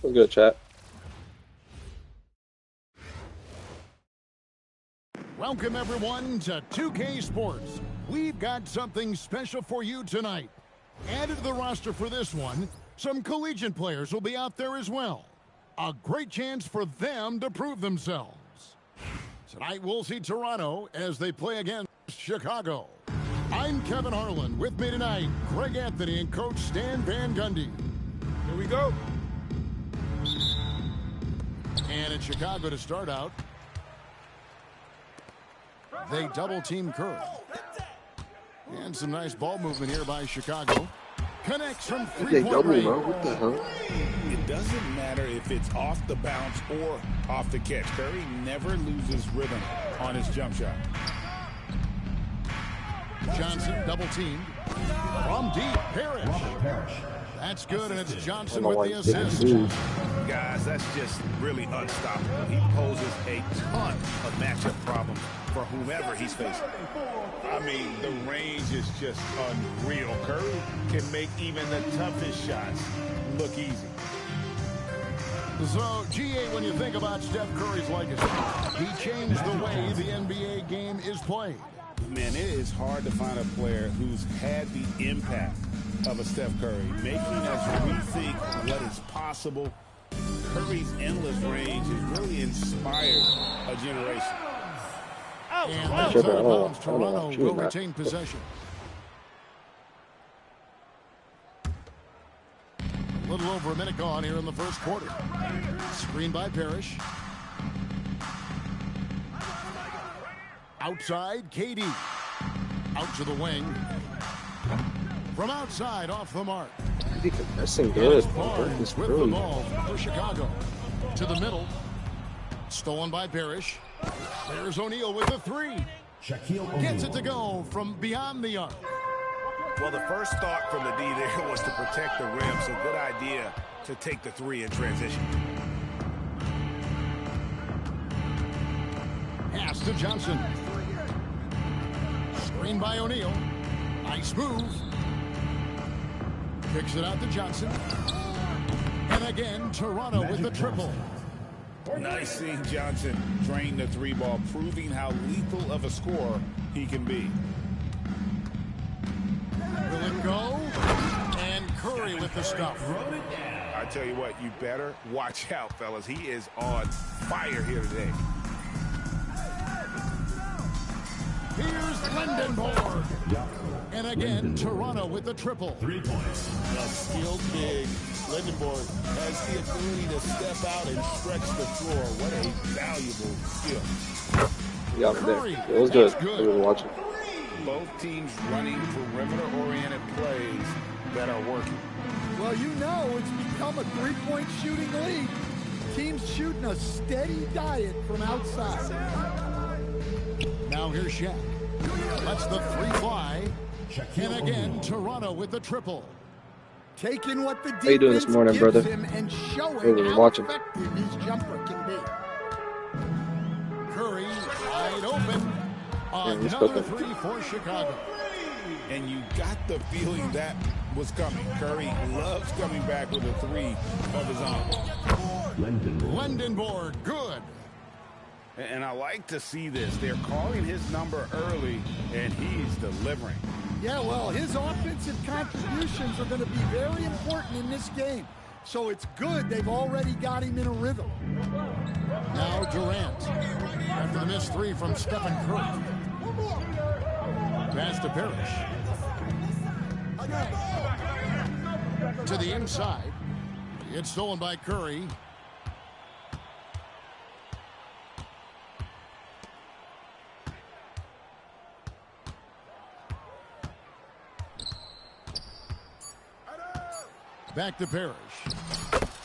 What's good, chat? Welcome, everyone, to 2K Sports. We've got something special for you tonight. Added to the roster for this one, some collegiate players will be out there as well. A great chance for them to prove themselves. Tonight, we'll see Toronto as they play against Chicago. I'm Kevin Harlan. With me tonight, Greg Anthony and Coach Stan Van Gundy. Here we go. And in Chicago to start out, they double-team Curry. And some nice ball movement here by Chicago. Connects from three-point range. What the hell? It doesn't matter if it's off the bounce or off the catch. Curry never loses rhythm on his jump shot. Johnson double-teamed. From deep, Parrish. That's good, and it's Johnson with the assist. Guys, that's just really unstoppable. He poses a ton of matchup problems for whomever he's facing. I mean, the range is just unreal. Curry can make even the toughest shots look easy. So, GA, when you think about Steph Curry's legacy, he changed the way the NBA game is played. Man, it is hard to find a player who's had the impact of a Steph Curry, making us rethink what is possible. Curry's endless range has really inspired a generation. And that's out of bounds. Toronto will retain possession. A little over a minute gone here in the first quarter. Screen by Parrish. Outside, KD. Out to the wing. From outside, off the mark. That's good. Barnes with the ball for Chicago. To the middle. Stolen by Parrish. There's O'Neal with the three. Gets it to go from beyond the arc. Well, the first thought from the D there was to protect the rim, so good idea to take the three in transition. Pass to Johnson. Screen by O'Neal. Nice move. Kicks it out to Johnson. And again, Toronto with the triple. Nice seeing Johnson drain the three ball, proving how lethal of a scorer he can be. Will it go? And Curry with the stuff. I tell you what, you better watch out, fellas. He is on fire here today. Here's Lendenborg. And again, Toronto with the triple. 3 points. A skilled big. Lendenborg has the ability to step out and stretch the floor. What a valuable skill. Yeah, it was good. I was watching. Both teams running perimeter-oriented plays that are working. Well, you know it's become a three-point shooting league. Teams shooting a steady diet from outside. Now here's Shaq. Lets the three fly. And again, Toronto with the triple. Taking what the How you doing this morning, brother? him and showing how watching. effective his jumper can be. Curry wide open. he's Another cooking. three for Chicago. And you got the feeling that was coming. Curry loves coming back with a three of his own. Lendenborg, good. And I like to see this. They're calling his number early, and he's delivering. Yeah, well, his offensive contributions are going to be very important in this game. So it's good they've already got him in a rhythm. Now Durant. After the missed three from Stephen Curry. Pass to Parrish. To the inside. It's stolen by Curry. Back to Parrish.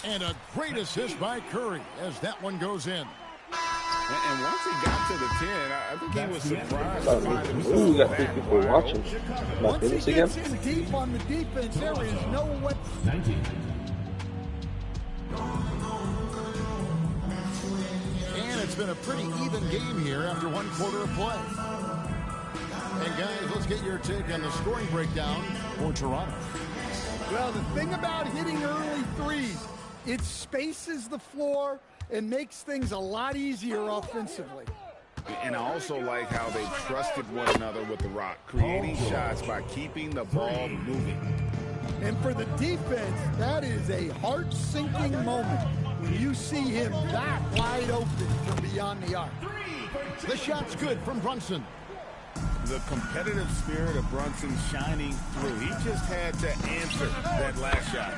And a great assist by Curry as that one goes in. And once he got to the 10, I think he was surprised to find himself Ooh, we got 3 back people wide watching. open. My Once he fitness again. gets in deep on the defense, there is no way. 19. And it's been a pretty even game here after one quarter of play. And guys, let's get your take on the scoring breakdown for Toronto. Well, the thing about hitting early threes, It spaces the floor and makes things a lot easier offensively. And I also like how they trusted one another with the rock, creating shots by keeping the ball moving. And for the defense, that is a heart-sinking moment when you see him that wide open from beyond the arc. The shot's good from Brunson. The competitive spirit of Brunson shining through. He just had to answer that last shot.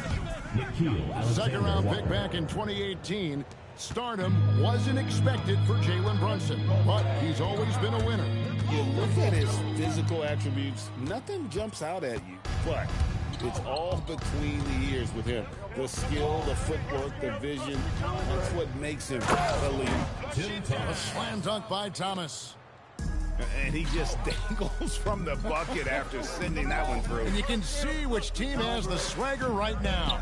Second round pick back in 2018. Stardom wasn't expected for Jalen Brunson, but he's always been a winner. You look at his physical attributes, nothing jumps out at you, but it's all between the ears with him. The skill, the footwork, the vision, that's what makes him elite. A slam dunk by Thomas. And he just dangles from the bucket after sending that one through. And you can see which team has the swagger right now.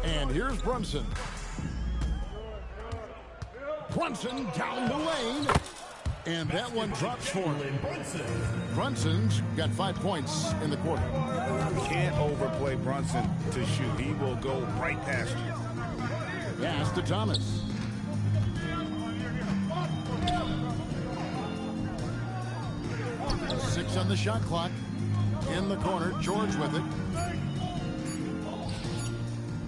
And here's Brunson. Brunson down the lane. And that one drops for him. Brunson's got 5 points in the quarter. You can't overplay Brunson to shoot. He will go right past you. Pass to Thomas. Six on the shot clock. In the corner, George with it.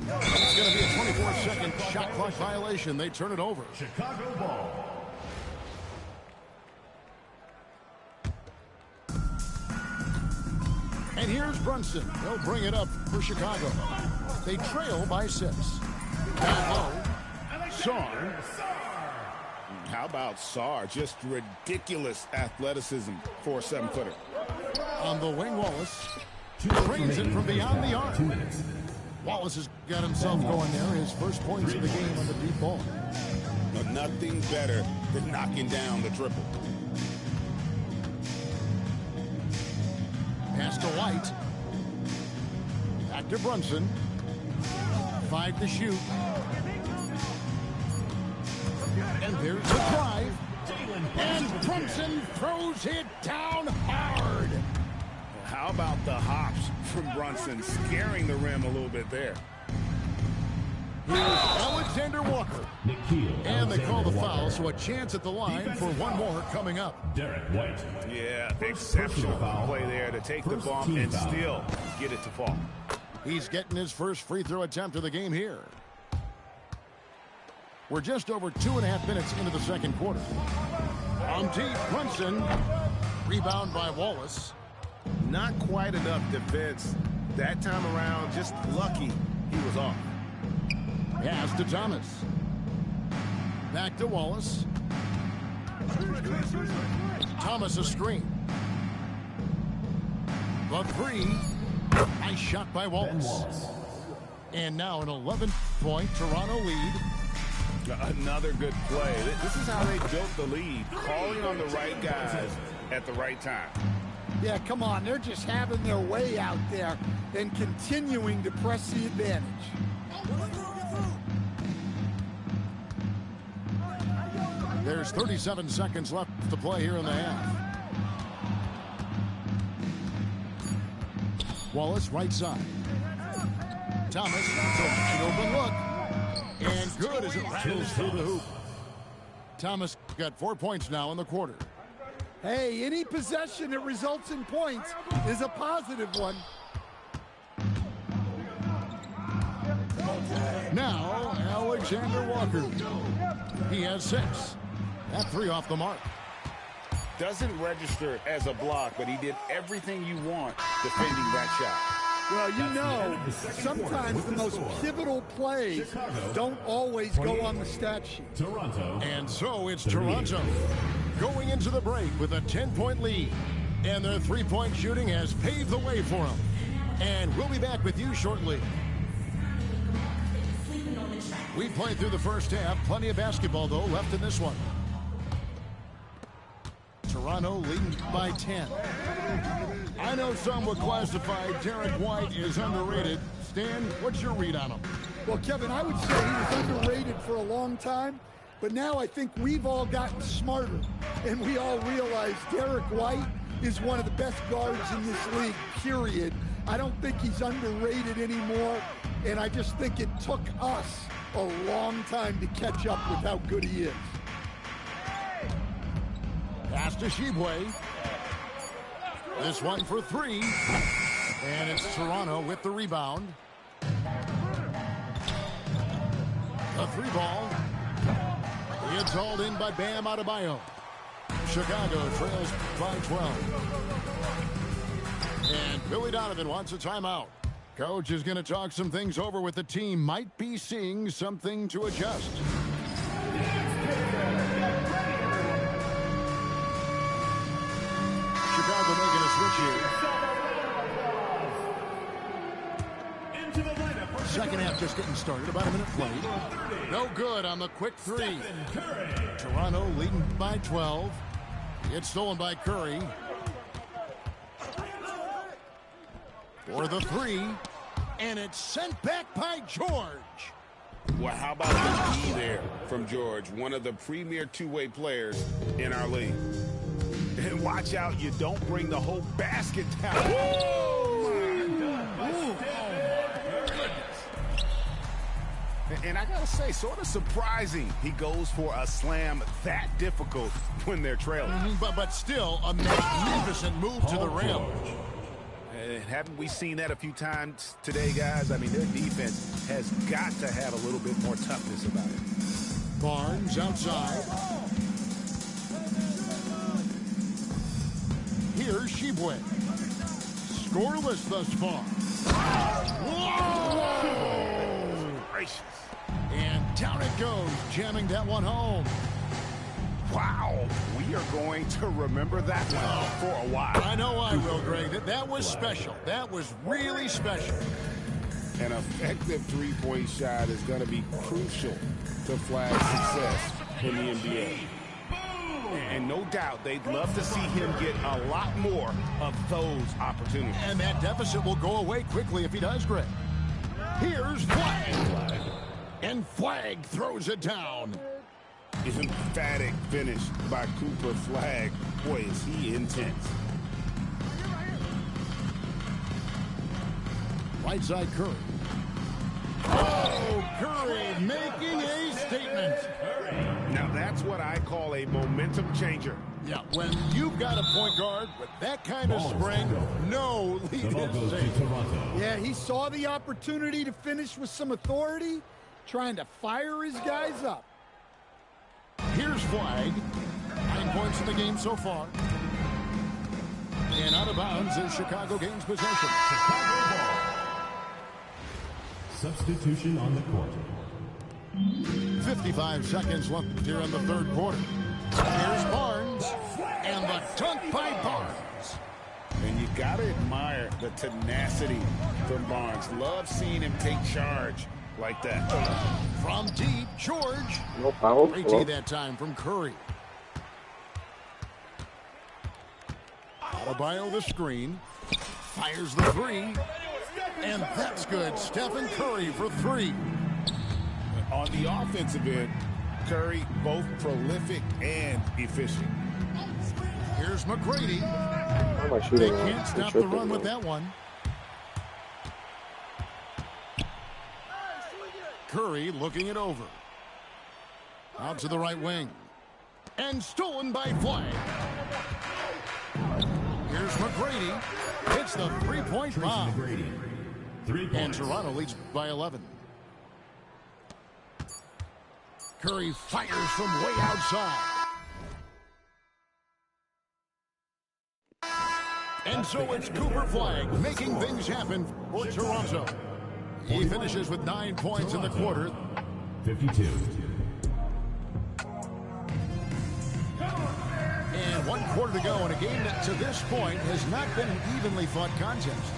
It's going to be a 24-second shot clock violation. They turn it over. Chicago ball. And here's Brunson. They'll bring it up for Chicago. They trail by 6. Down low. Sarr. How about Sarr? Just ridiculous athleticism for a 7-footer. On the wing, Wallace. Trains it from beyond the arc. Wallace has got himself going there. His first points of the game on the deep ball. But nothing better than knocking down the triple. Pass to White. Back to Brunson. 5 to shoot. And there's the drive. And Brunson throws it down hard. How about the hops from Brunson, scaring the rim a little bit there. Here's Alexander Walker. And they call the foul, so a chance at the line for one more coming up. Derek White. Yeah, exceptional play there to take the bump and still get it to fall. He's getting his first free throw attempt of the game here. We're just over 2.5 minutes into the second quarter. On deep, Brunson. Rebound by Wallace. Not quite enough defense that time around. Just lucky he was off. Pass to Thomas. Back to Wallace. Thomas a screen. The 3. Nice shot by Wallace. And now an 11-point Toronto lead. Another good play. This is how they built the lead. Calling on the right guys at the right time. Yeah, come on. They're just having their way out there and continuing to press the advantage. There's 37 seconds left to play here in the half. Wallace, right side. Thomas, an open look. And good as it rattles through the hoop. Thomas got 4 points now in the quarter. Hey, any possession that results in points is a positive one. Now, Alexander Walker. He has 6. That 3 off the mark. Doesn't register as a block, but he did everything you want defending that shot. Well, you know, sometimes the most pivotal plays don't always go on the stat sheet. Toronto. And so it's Toronto going into the break with a 10-point lead. And their three-point shooting has paved the way for them. And we'll be back with you shortly. We played through the first half. Plenty of basketball, though, left in this one. Toronto leading by 10. I know some would classify Derek White as underrated. Stan, what's your read on him? Well, Kevin, I would say he was underrated for a long time, but now I think we've all gotten smarter, and we all realize Derek White is one of the best guards in this league, period. I don't think he's underrated anymore, and I just think it took us a long time to catch up with how good he is. Pass to Shibwe. This one for three. And it's Toronto with the rebound. The three ball. It's hauled in by Bam Adebayo. Chicago trails by 12. And Billy Donovan wants a timeout. Coach is going to talk some things over with the team. Might be seeing something to adjust. Chicago making a switch here. Second half just getting started. About a minute played. No good on the quick three. Toronto leading by 12. It's stolen by Curry. For the three. And it's sent back by George. Well, how about the D there from George, one of the premier two-way players in our league. And watch out, you don't bring the whole basket down. And I gotta say, sort of surprising he goes for a slam that difficult when they're trailing. But still, a magnificent move to the rim. Haven't we seen that a few times today, guys? I mean, their defense has got to have a little bit more toughness about it. Barnes outside. Here's Shibwe. Scoreless thus far. Whoa! Gracious. And down it goes, jamming that one home. Wow, we are going to remember that one for a while. I know I will, Greg. That was special. That was really special. An effective three-point shot is going to be crucial to Flag's success in the NBA. And no doubt they'd love to see him get a lot more of those opportunities. And that deficit will go away quickly if he does, Greg. Here's Flag. And Flag throws it down. Emphatic finish by Cooper Flag. Boy, is he intense. Right side Curry. Oh, Curry making a statement. Now that's what I call a momentum changer. Yeah, when you've got a point guard with that kind of spring, no lead is safe. Yeah, he saw the opportunity to finish with some authority, trying to fire his guys up. Here's Flag. 9 points in the game so far. And out of bounds as Chicago gains possession. Chicago ball. Substitution on the court. 55 seconds left here in the third quarter. Here's Barnes. And the dunk by Barnes. And you got to admire the tenacity from Barnes. Love seeing him take charge like that. From deep, George. No foul. Great D that time from Curry. Adebayo the screen. Fires the three. And that's good. Stephen Curry for three. On the offensive end, Curry both prolific and efficient. Here's McGrady. How am I They shooting? can't stop the run with that one. Curry looking it over. Out to the right wing. And stolen by Flag. Here's McGrady. Hits the three-point bomb. And Toronto leads by 11. Curry fires from way outside. And so it's Cooper Flag making things happen for Toronto. He finishes with 9 points in the quarter. 52. And 1 quarter to go in a game that to this point has not been an evenly fought contest.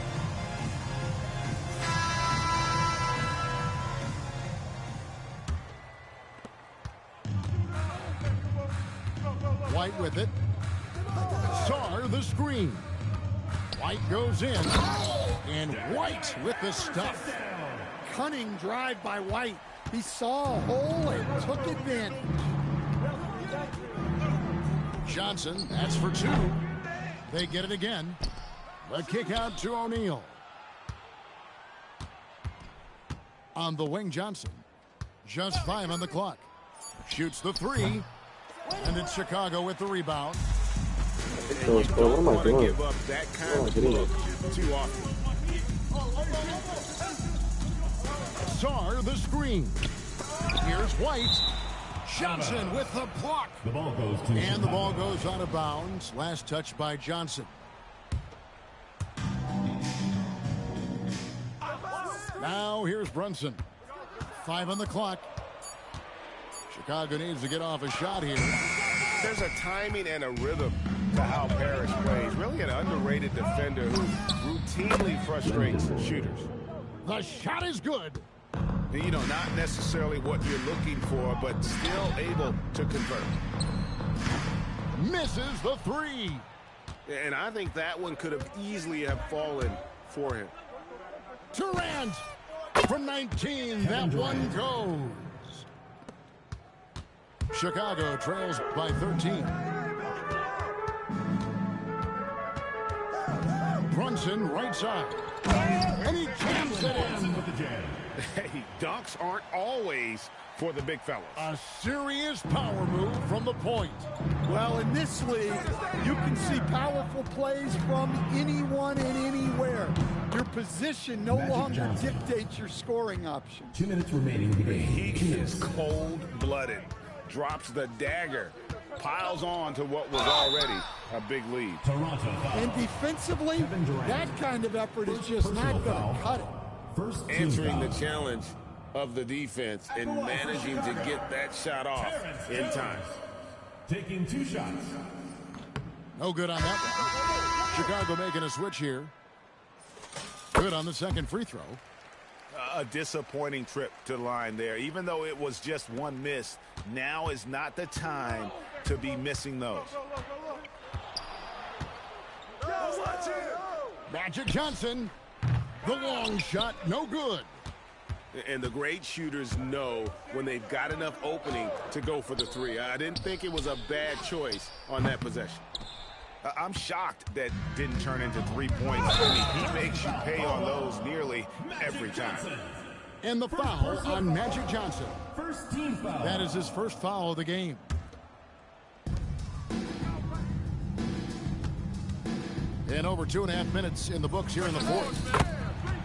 White with it. Sarr the screen. White goes in. And White with the stuff. Cunning drive by White. He saw a hole and took advantage. Johnson, that's for two. They get it again. The kick out to O'Neal. On the wing, Johnson. Just 5 on the clock. Shoots the 3. And it's Chicago with the rebound. What am I doing? Give up that kind of look too often. Sarr the screen. Here's White. Johnson with the block. The ball goes to And the ball goes out of bounds. Last touch by Johnson. Now here's Brunson. 5 on the clock. Chicago needs to get off a shot here. There's a timing and a rhythm to how Parrish plays. Really an underrated defender who routinely frustrates shooters. The shot is good. You know, not necessarily what you're looking for, but still able to convert. Misses the 3. And I think that one could have easily have fallen for him. Durant from 19. That one goes. Chicago trails by 13. Brunson right side. And he jams it in. with the jam. Hey, dunks aren't always for the big fellas. A serious power move from the point. Well, in this league, you can see powerful plays from anyone and anywhere. Your position no longer dictates your scoring options. 2 minutes remaining in the game. He is cold-blooded. Drops the dagger. Piles on to what was already a big lead. Toronto foul. And defensively, that kind of effort is just not going to cut it. First team Answering the foul. challenge of the defense and managing to get that shot off in time. Taking 2 shots. No good on that one. Chicago making a switch here. Good on the second free throw. A disappointing trip to the line there. Even though it was just one miss, now is not the time to be missing those. Magic Johnson. The long shot, no good. And the great shooters know when they've got enough opening to go for the 3. I didn't think it was a bad choice on that possession. I'm shocked that didn't turn into 3 points. I mean, he makes you pay on those nearly every time. And the foul on Magic Johnson. First team foul. That is his first foul of the game. And over 2.5 minutes in the books here in the fourth.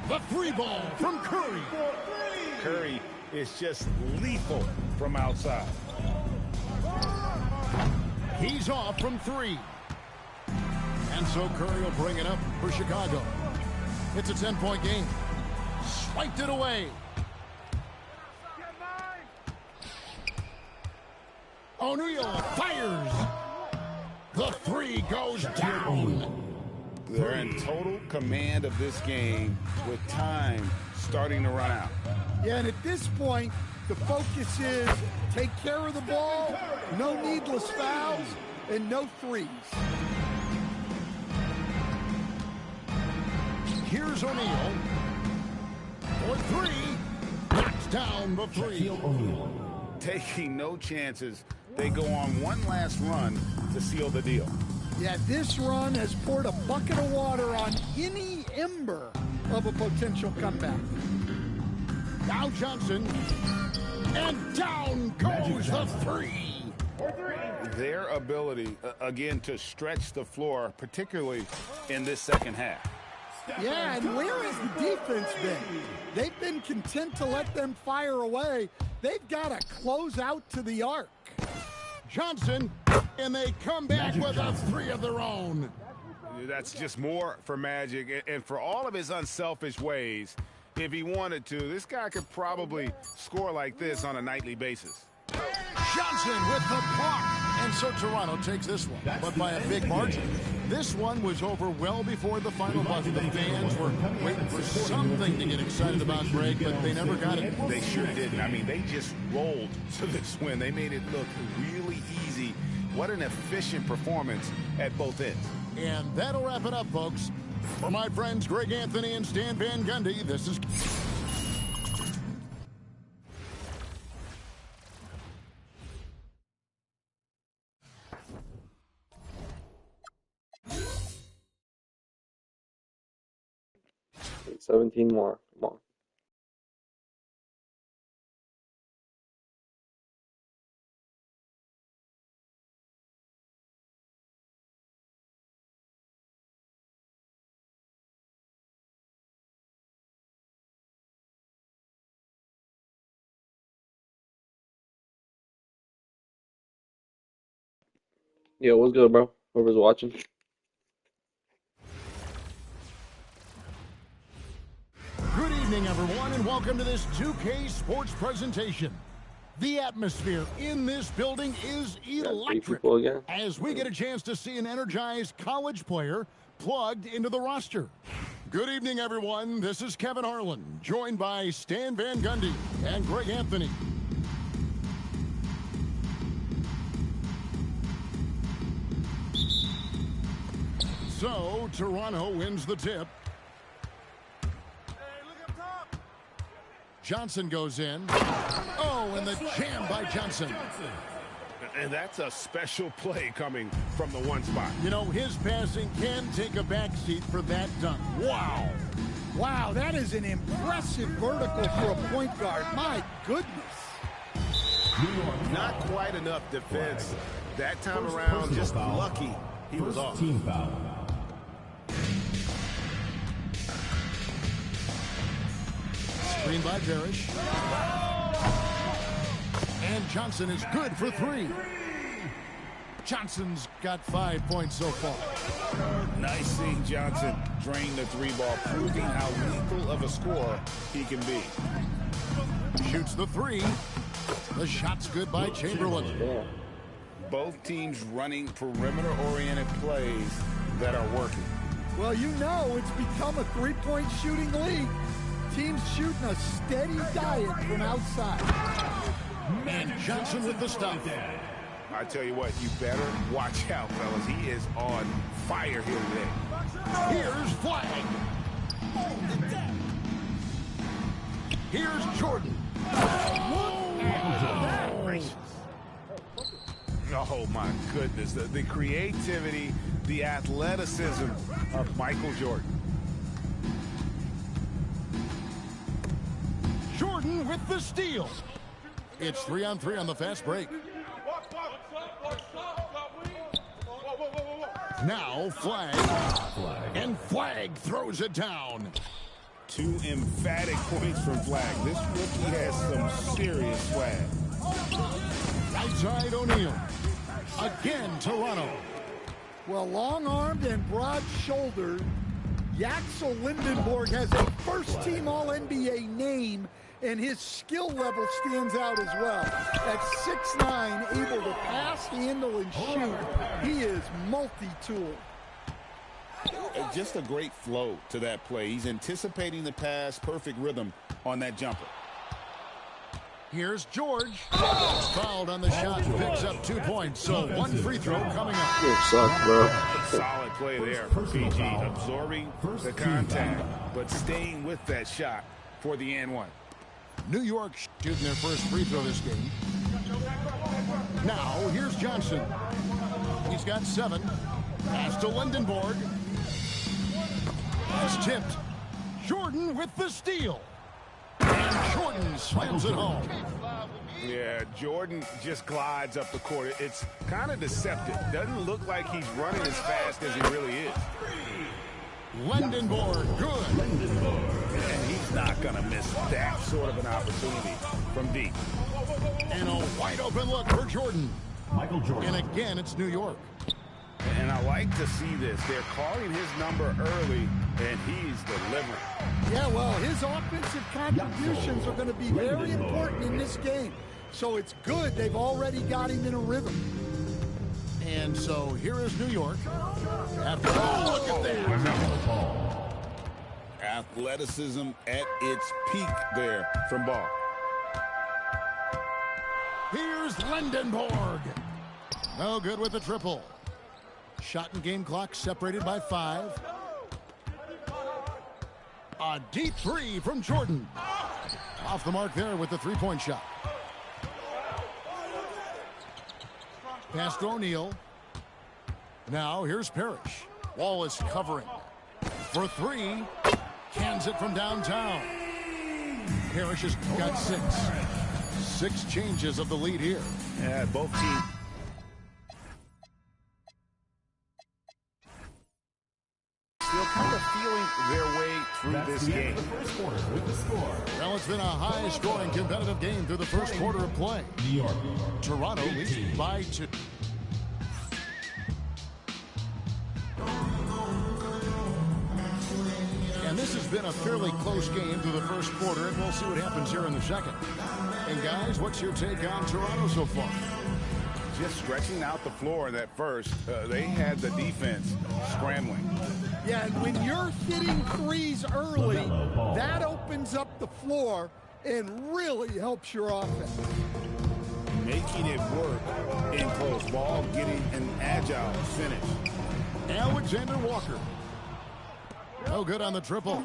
The 3 ball from Curry. Curry is just lethal from outside. He's off from 3. And so Curry will bring it up for Chicago. It's a 10-point game. Swiped it away. O'Neal fires. The 3 goes down. They're in total command of this game with time starting to run out. Yeah, and at this point, the focus is take care of the ball, no needless fouls, and no threes. Here's O'Neal. For 3. Knocks down the 3. O'Neal. Taking no chances. They go on one last run to seal the deal. Yeah, this run has poured a bucket of water on any ember of a potential comeback. Now Johnson. And down goes the 3. Their ability, again, to stretch the floor, particularly in this second half. Yeah, and where has the defense been? They've been content to let them fire away. They've got to close out to the arc. Johnson, and they come back with a 3 of their own. That's just more for Magic, and for all of his unselfish ways, if he wanted to, this guy could probably score like this on a nightly basis. Johnson with the block. And so Toronto takes this one, but by a big margin. This one was over well before the final buzzer. The fans were waiting for something to get excited about, Greg, but they never got it. They sure didn't. I mean, they just rolled to this win. They made it look really easy. What an efficient performance at both ends. And that'll wrap it up, folks. For my friends Greg Anthony and Stan Van Gundy, this is... 17 more. Come on. Yo, what's good, bro? Whoever's watching. Good evening, everyone, and welcome to this 2K Sports presentation. The atmosphere in this building is electric as we get a chance to see an energized college player plugged into the roster. Good evening, everyone. This is Kevin Harlan, joined by Stan Van Gundy and Greg Anthony. So, Toronto wins the tip. Johnson goes in. Oh, and the jam by Johnson. And that's a special play coming from the one spot. You know, his passing can take a backseat for that dunk. Wow. Wow, that is an impressive vertical for a point guard. My goodness. Not quite enough defense that time around. Just lucky he was off. Team foul. Screen by Parrish. And Johnson is good for three. Johnson's got 5 points so far. Nice seeing Johnson drain the three ball, proving how lethal of a scorer he can be. Shoots the three. The shot's good by Chamberlain. Yeah. Both teams running perimeter-oriented plays that are working. Well, you know it's become a three-point shooting league. Teams shooting a steady diet from outside. And Johnson with the stop. I tell you what, you better watch out, fellas. He is on fire here today. Here's Flag. Here's Jordan. Oh, my goodness. The creativity, the athleticism of Michael Jordan. Jordan with the steal. It's 3-on-3 on the fast break. Now Flag. And Flag throws it down. Two emphatic points from Flag. This rookie has some serious swag. Right side O'Neal. Again, Toronto. Well, long-armed and broad-shouldered, Yaxel Lindenborg has a first-team All-NBA name, and his skill level stands out as well. At 6'9", able to pass, handle, and shoot, he is multi-tool. Just a great flow to that play. He's anticipating the pass, perfect rhythm on that jumper. Here's George. Fouled on the shot, picks up 2 points. So one free throw coming up. You suck, bro. Solid play there for PG, absorbing the contact, but staying with that shot for the and one. New York shooting their first free throw this game. Now, here's Johnson. He's got 7. Pass to Lindenborg. It's tipped. Jordan with the steal. And Jordan slams it home. Yeah, Jordan just glides up the court. It's kind of deceptive. Doesn't look like he's running as fast as he really is. Lindenborg, good. And he's not going to miss that sort of an opportunity from deep. And a wide open look for Jordan. Michael Jordan. And again, it's New York. And I like to see this. They're calling his number early, and he's delivering. Yeah, well, his offensive contributions are going to be very important in this game. So it's good they've already got him in a rhythm. And so here is New York. After all, look at that. Athleticism at its peak there from Ball. Here's Lindenborg. No good with the triple. Shot and game clock separated by 5. A deep 3 from Jordan. Off the mark there with the three-point shot. Pass to O'Neal. Now here's Parrish. Wall is covering. For 3. Cans it from downtown. Parrish has got 6. 6 changes of the lead here. Yeah, both teams. Still kind of feeling their way through this game. Well, it's been a high-scoring, competitive game through the first quarter of play. New York. Toronto leads by 2. And this has been a fairly close game through the first quarter, and we'll see what happens here in the second. And guys, what's your take on Toronto so far? Just stretching out the floor in that first. They had the defense scrambling. Yeah, and when you're hitting threes early, that opens up the floor and really helps your offense. Making it work in close ball, getting an agile finish. Alexander Walker. No good on the triple.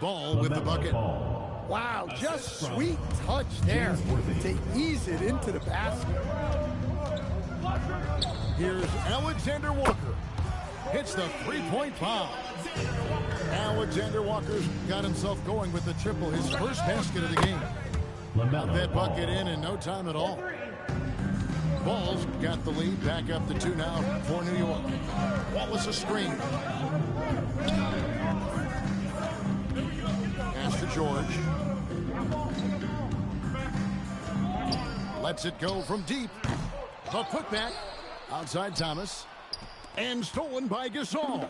Ball with the bucket. Wow, just sweet touch there to ease it into the basket. Here's Alexander Walker. Hits the three-point foul. Alexander Walker's got himself going with the triple, his first basket of the game. Got that bucket in no time at all. Ball's got the lead, back up to 2 now for New York. Wallace a screen. Pass to George. Lets it go from deep. The putback outside Thomas. And stolen by Gasol.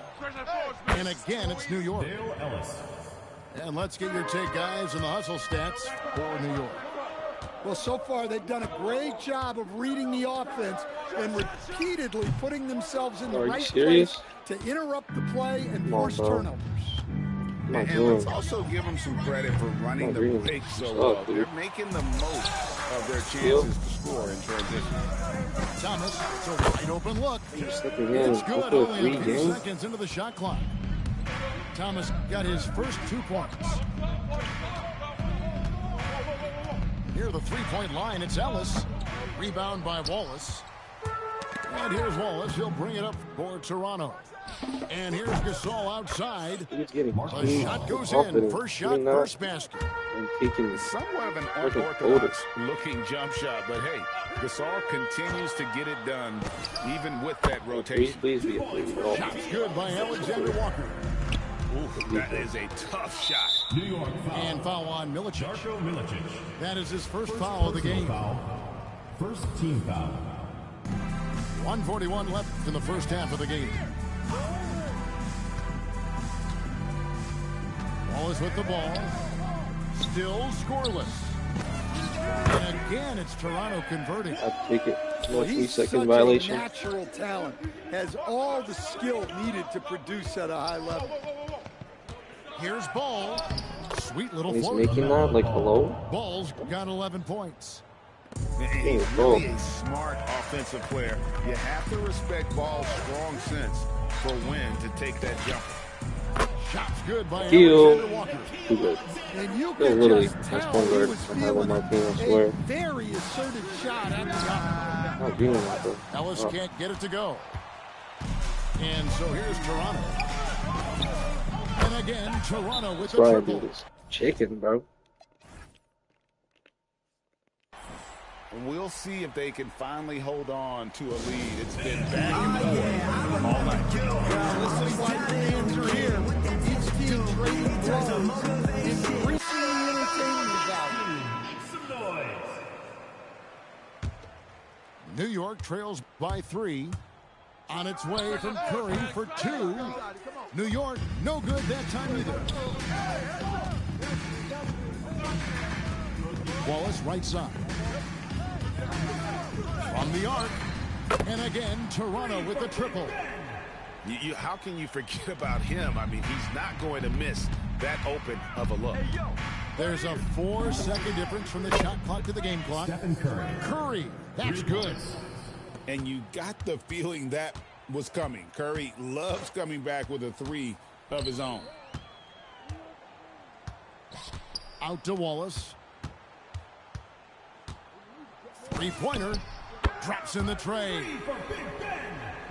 And again, it's New York. And let's get your take, guys, on the hustle stats for New York. Well, so far they've done a great job of reading the offense and repeatedly putting themselves in the right place to interrupt the play and force turnovers. And let's also give them some credit for running the break so well. They're making the most of their chances to score in transition. Thomas, it's a wide open look. It's good, only a few seconds into the shot clock. Thomas got his first 2 points. Near the three-point line, it's Ellis. Rebound by Wallace. And here's Wallace. He'll bring it up for Toronto. And here's Gasol outside. The shot goes in. First shot, first basket. Somewhat of an unorthodox looking jump shot, but hey, Gasol continues to get it done even with that rotation. Shot's good by Alexander Walker. Ooh, that is a tough shot. New York foul. And foul on Milicic. Milicic. That is his first foul of the game. First team foul. 1:41 left in the first half of the game. Wallace with the ball. Still scoreless. And again, it's Toronto converting. I'll take it. No He's 3-second such violation. a natural talent. Has all the skill needed to produce at a high level. Here's Ball. Sweet little He's floater. making that, like, hello? Ball's got 11 points. He's really a smart offensive player. You have to respect Ball's strong sense for when to take that jumper. Shot's good by Heal. Alexander Walker. Too good. And you Still can literally, just that's tell one he guard was I have on my feeling team, I swear. a very assertive shot at the top. Not doing that, though. Ellis can't get it to go. And so here's Toronto. And again, Toronto with That's the why I triple. do this. Chicken, bro. We'll see if they can finally hold on to a lead. It's been back and forth all night. Well, this is why the fans are here. Each team trading blows, increasingly entertaining value. New York trails by 3. On its way from Curry for 2. New York, no good that time either. Wallace right side. From the arc. And again, Toronto with the triple. How can you forget about him? I mean, he's not going to miss that open of a look. There's a 4-second difference from the shot clock to the game clock. Stephen Curry. Curry, that's good. And you got the feeling that was coming. Curry loves coming back with a 3 of his own. Out to Wallace. Three-pointer. Drops in the tray.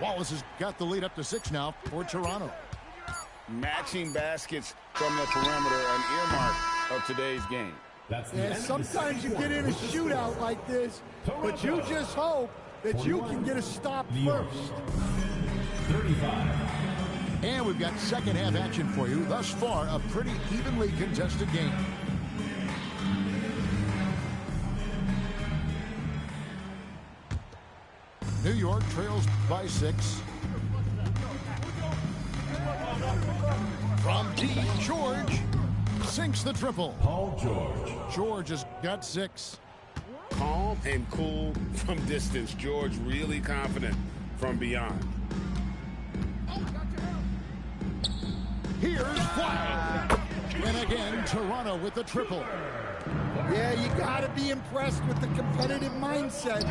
Wallace has got the lead up to 6 now for Toronto. Matching baskets from the perimeter, an earmark of today's game. And sometimes you get in a shootout like this, but you just hope that you can get a stop first. 35. And we've got second half action for you. Thus far, a pretty evenly contested game. New York trails by 6. From deep, George sinks the triple. Paul George. George has got 6. Calm and cool from distance. George really confident from beyond. Here's White. And again, Toronto with the triple. Yeah, you got to be impressed with the competitive mindset.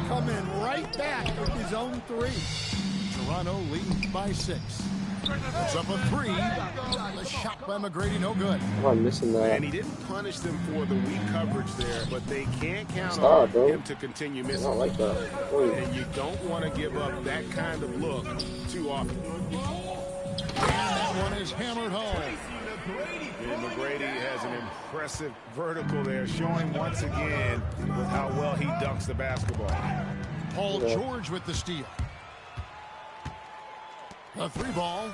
Coming right back with his own 3. Toronto leads by 6. It's up a 3. The shot by McGrady, no good. Oh, I'm missing that. And he didn't punish them for the weak coverage there, but they can't count Stop, on him to continue I missing. don't like that. Wait. And you don't want to give up that kind of look too often. And that one is hammered home. And McGrady has an impressive vertical there, showing once again with how well he dunks the basketball. Paul George with the steal. The 3 ball.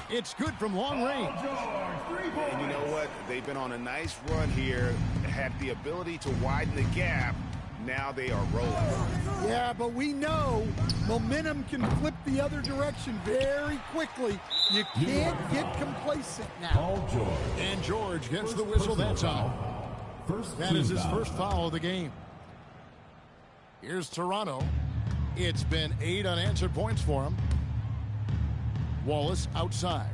It's good from long range. And you know what? They've been on a nice run here, had the ability to widen the gap. Now they are rolling. Yeah, but we know momentum can flip the other direction very quickly. You can't get complacent now. Paul George. And George gets the whistle that time. That is his first foul of the game. Here's Toronto. It's been 8 unanswered points for him. Wallace outside.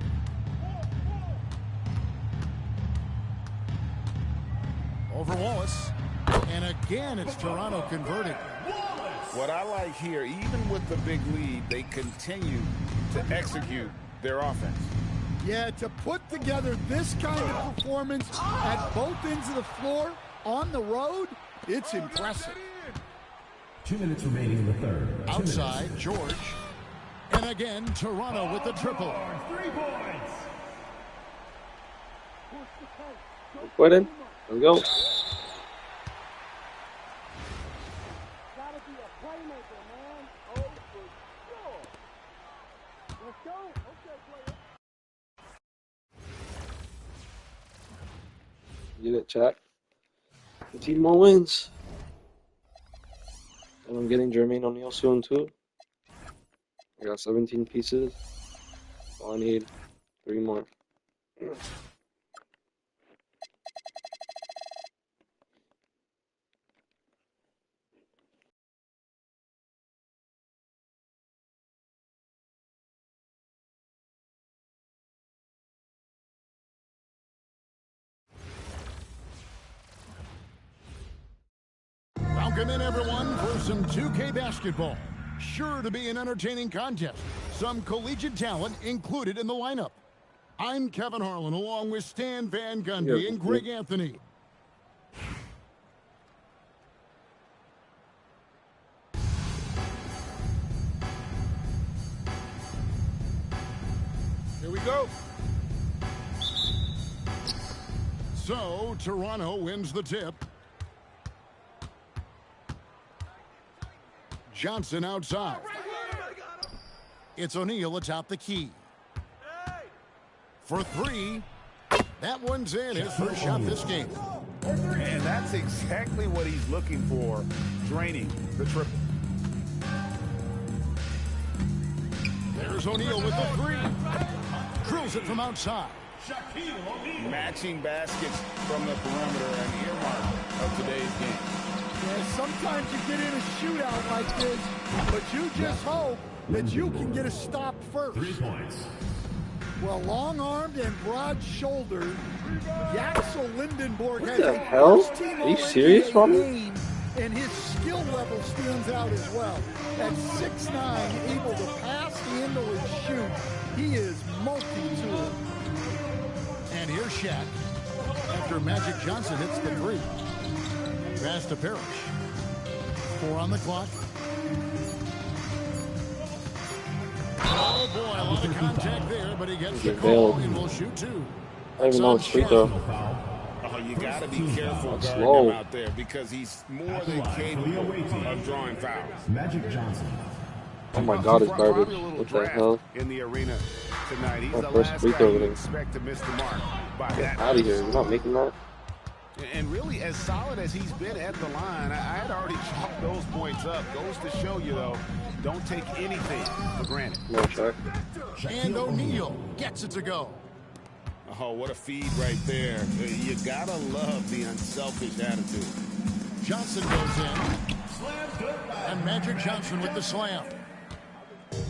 Over Wallace. And again, it's Toronto converting. What I like here, even with the big lead, they continue to execute their offense. Yeah, to put together this kind of performance at both ends of the floor on the road, it's impressive. 2 minutes remaining in the third. Outside, George. And again, Toronto with the triple. 3 points. Quit it. Let's go. Get it, chat. 15 more wins. And I'm getting Jermaine O'Neal soon, too. I got 17 pieces. All I need 3 more. Welcome in, everyone, for some 2K basketball. Sure to be an entertaining contest. Some collegiate talent included in the lineup. I'm Kevin Harlan, along with Stan Van Gundy and Greg Anthony. Here we go. So, Toronto wins the tip. Johnson outside. It's O'Neal atop the key. For 3. That one's in. His first shot this game. And that's exactly what he's looking for, draining the triple. There's O'Neal with the 3. Drills it from outside. Matching baskets from the perimeter, an earmark of today's game. Yeah, sometimes you get in a shootout like this, but you just hope that you can get a stop first. 3 points. Well, long-armed and broad-shouldered, Yaxel Lindenborg has the a hell? first-team Are you serious, All-NBA Robin? name, and his skill level stands out as well. At 6'9", able to pass, handle, and shoot, he is multi-tool. And here's Shaq. After Magic Johnson hits the 3. Pass to Parrish. 4 on the clock. Oh, boy, a lot of contact there, but he gets the call and will shoot 2. I don't even know it's free throw. Personal foul. Oh, you got to be careful That's guarding slow. him out there because he's more than capable of drawing fouls. Magic Johnson. Oh my god, it's garbage. Probably a little What the draft hell? in the arena tonight. He's My the first last free guy throw you today. expect to miss the mark by Get that. out of here. You're not making that. And really, as solid as he's been at the line, I had already chalked those points up. Goes to show you, though, don't take anything for granted. No check. And O'Neal gets it to go. Oh, what a feed right there. You gotta love the unselfish attitude. Johnson goes in. And Magic Johnson with the slam.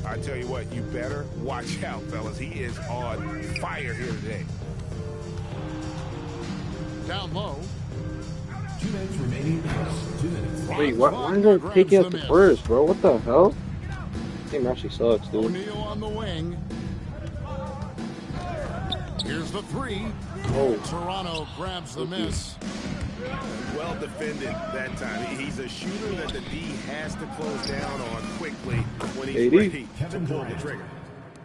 I tell you what, you better watch out, fellas. He is on fire here today. Down low. 2 minutes remaining in the first. 2 minutes. Wait, why are they taking out the first, bro? What the hell? This game actually sucks, dude. O'Neal on the wing. Here's the three. Oh. Toronto grabs the miss. Well defended that time. He's a shooter that the D has to close down on quickly when he's 80. ready to Kevin pull the Durant. trigger.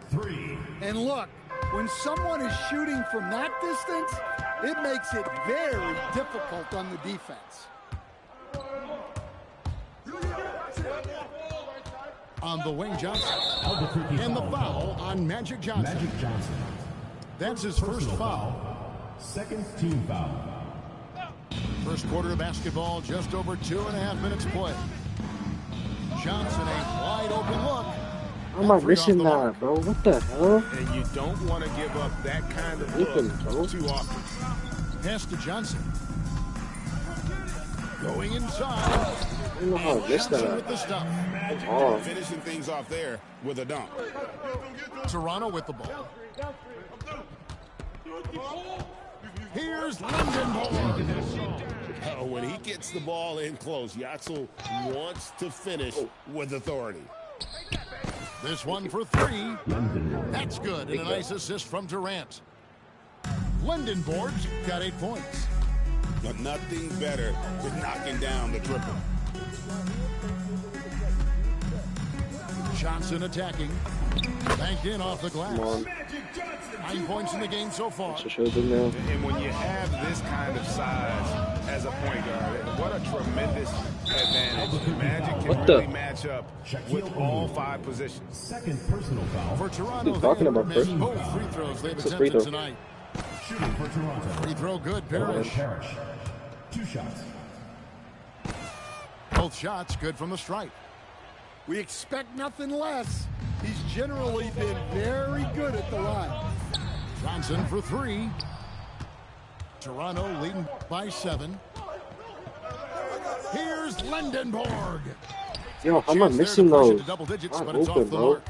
3. And look, when someone is shooting from that distance, it makes it very difficult on the defense. On the wing, Johnson. Albuquerque And the foul. foul on Magic Johnson. Magic Johnson. That's his first Personal foul. Second team foul. First quarter of basketball, just over 2.5 minutes play. Johnson, a wide open look. How am I missing that, bro? What the hell? And you don't want to give up that kind of Open, bro. look too often. Pass to Johnson. Going inside. I don't know how I missed Johnson with that. the stop. Oh, Finishing things off there with a dunk. Toronto with the ball. Here's Lindenborg. When he gets the ball in close, Yatsel wants to finish with authority. This one for three. That's good. And a nice assist from Durant. Lindenborg's got 8 points. But nothing better than knocking down the triple. Johnson attacking. Banked in off the glass. come on. 9 points in the game so far. Should show them now. And when you have this kind of size as a point guard, what a tremendous advantage. Magic can What the? really match up with all 5 positions. Second personal foul. For Toronto, What are you talking they about, missed Chris? both free throws they've It's a free attempted throw. tonight. Shooting for Toronto. Free throw good, Owen Parrish. Parrish. 2 shots. Both shots good from the stripe. We expect nothing less. He's generally been very good at the line. Johnson for 3. Toronto leading by 7. Here's Lindenborg. Yo, how am I Chance there to missing push it those? to double digits, Not but it's open, off the bro. mark.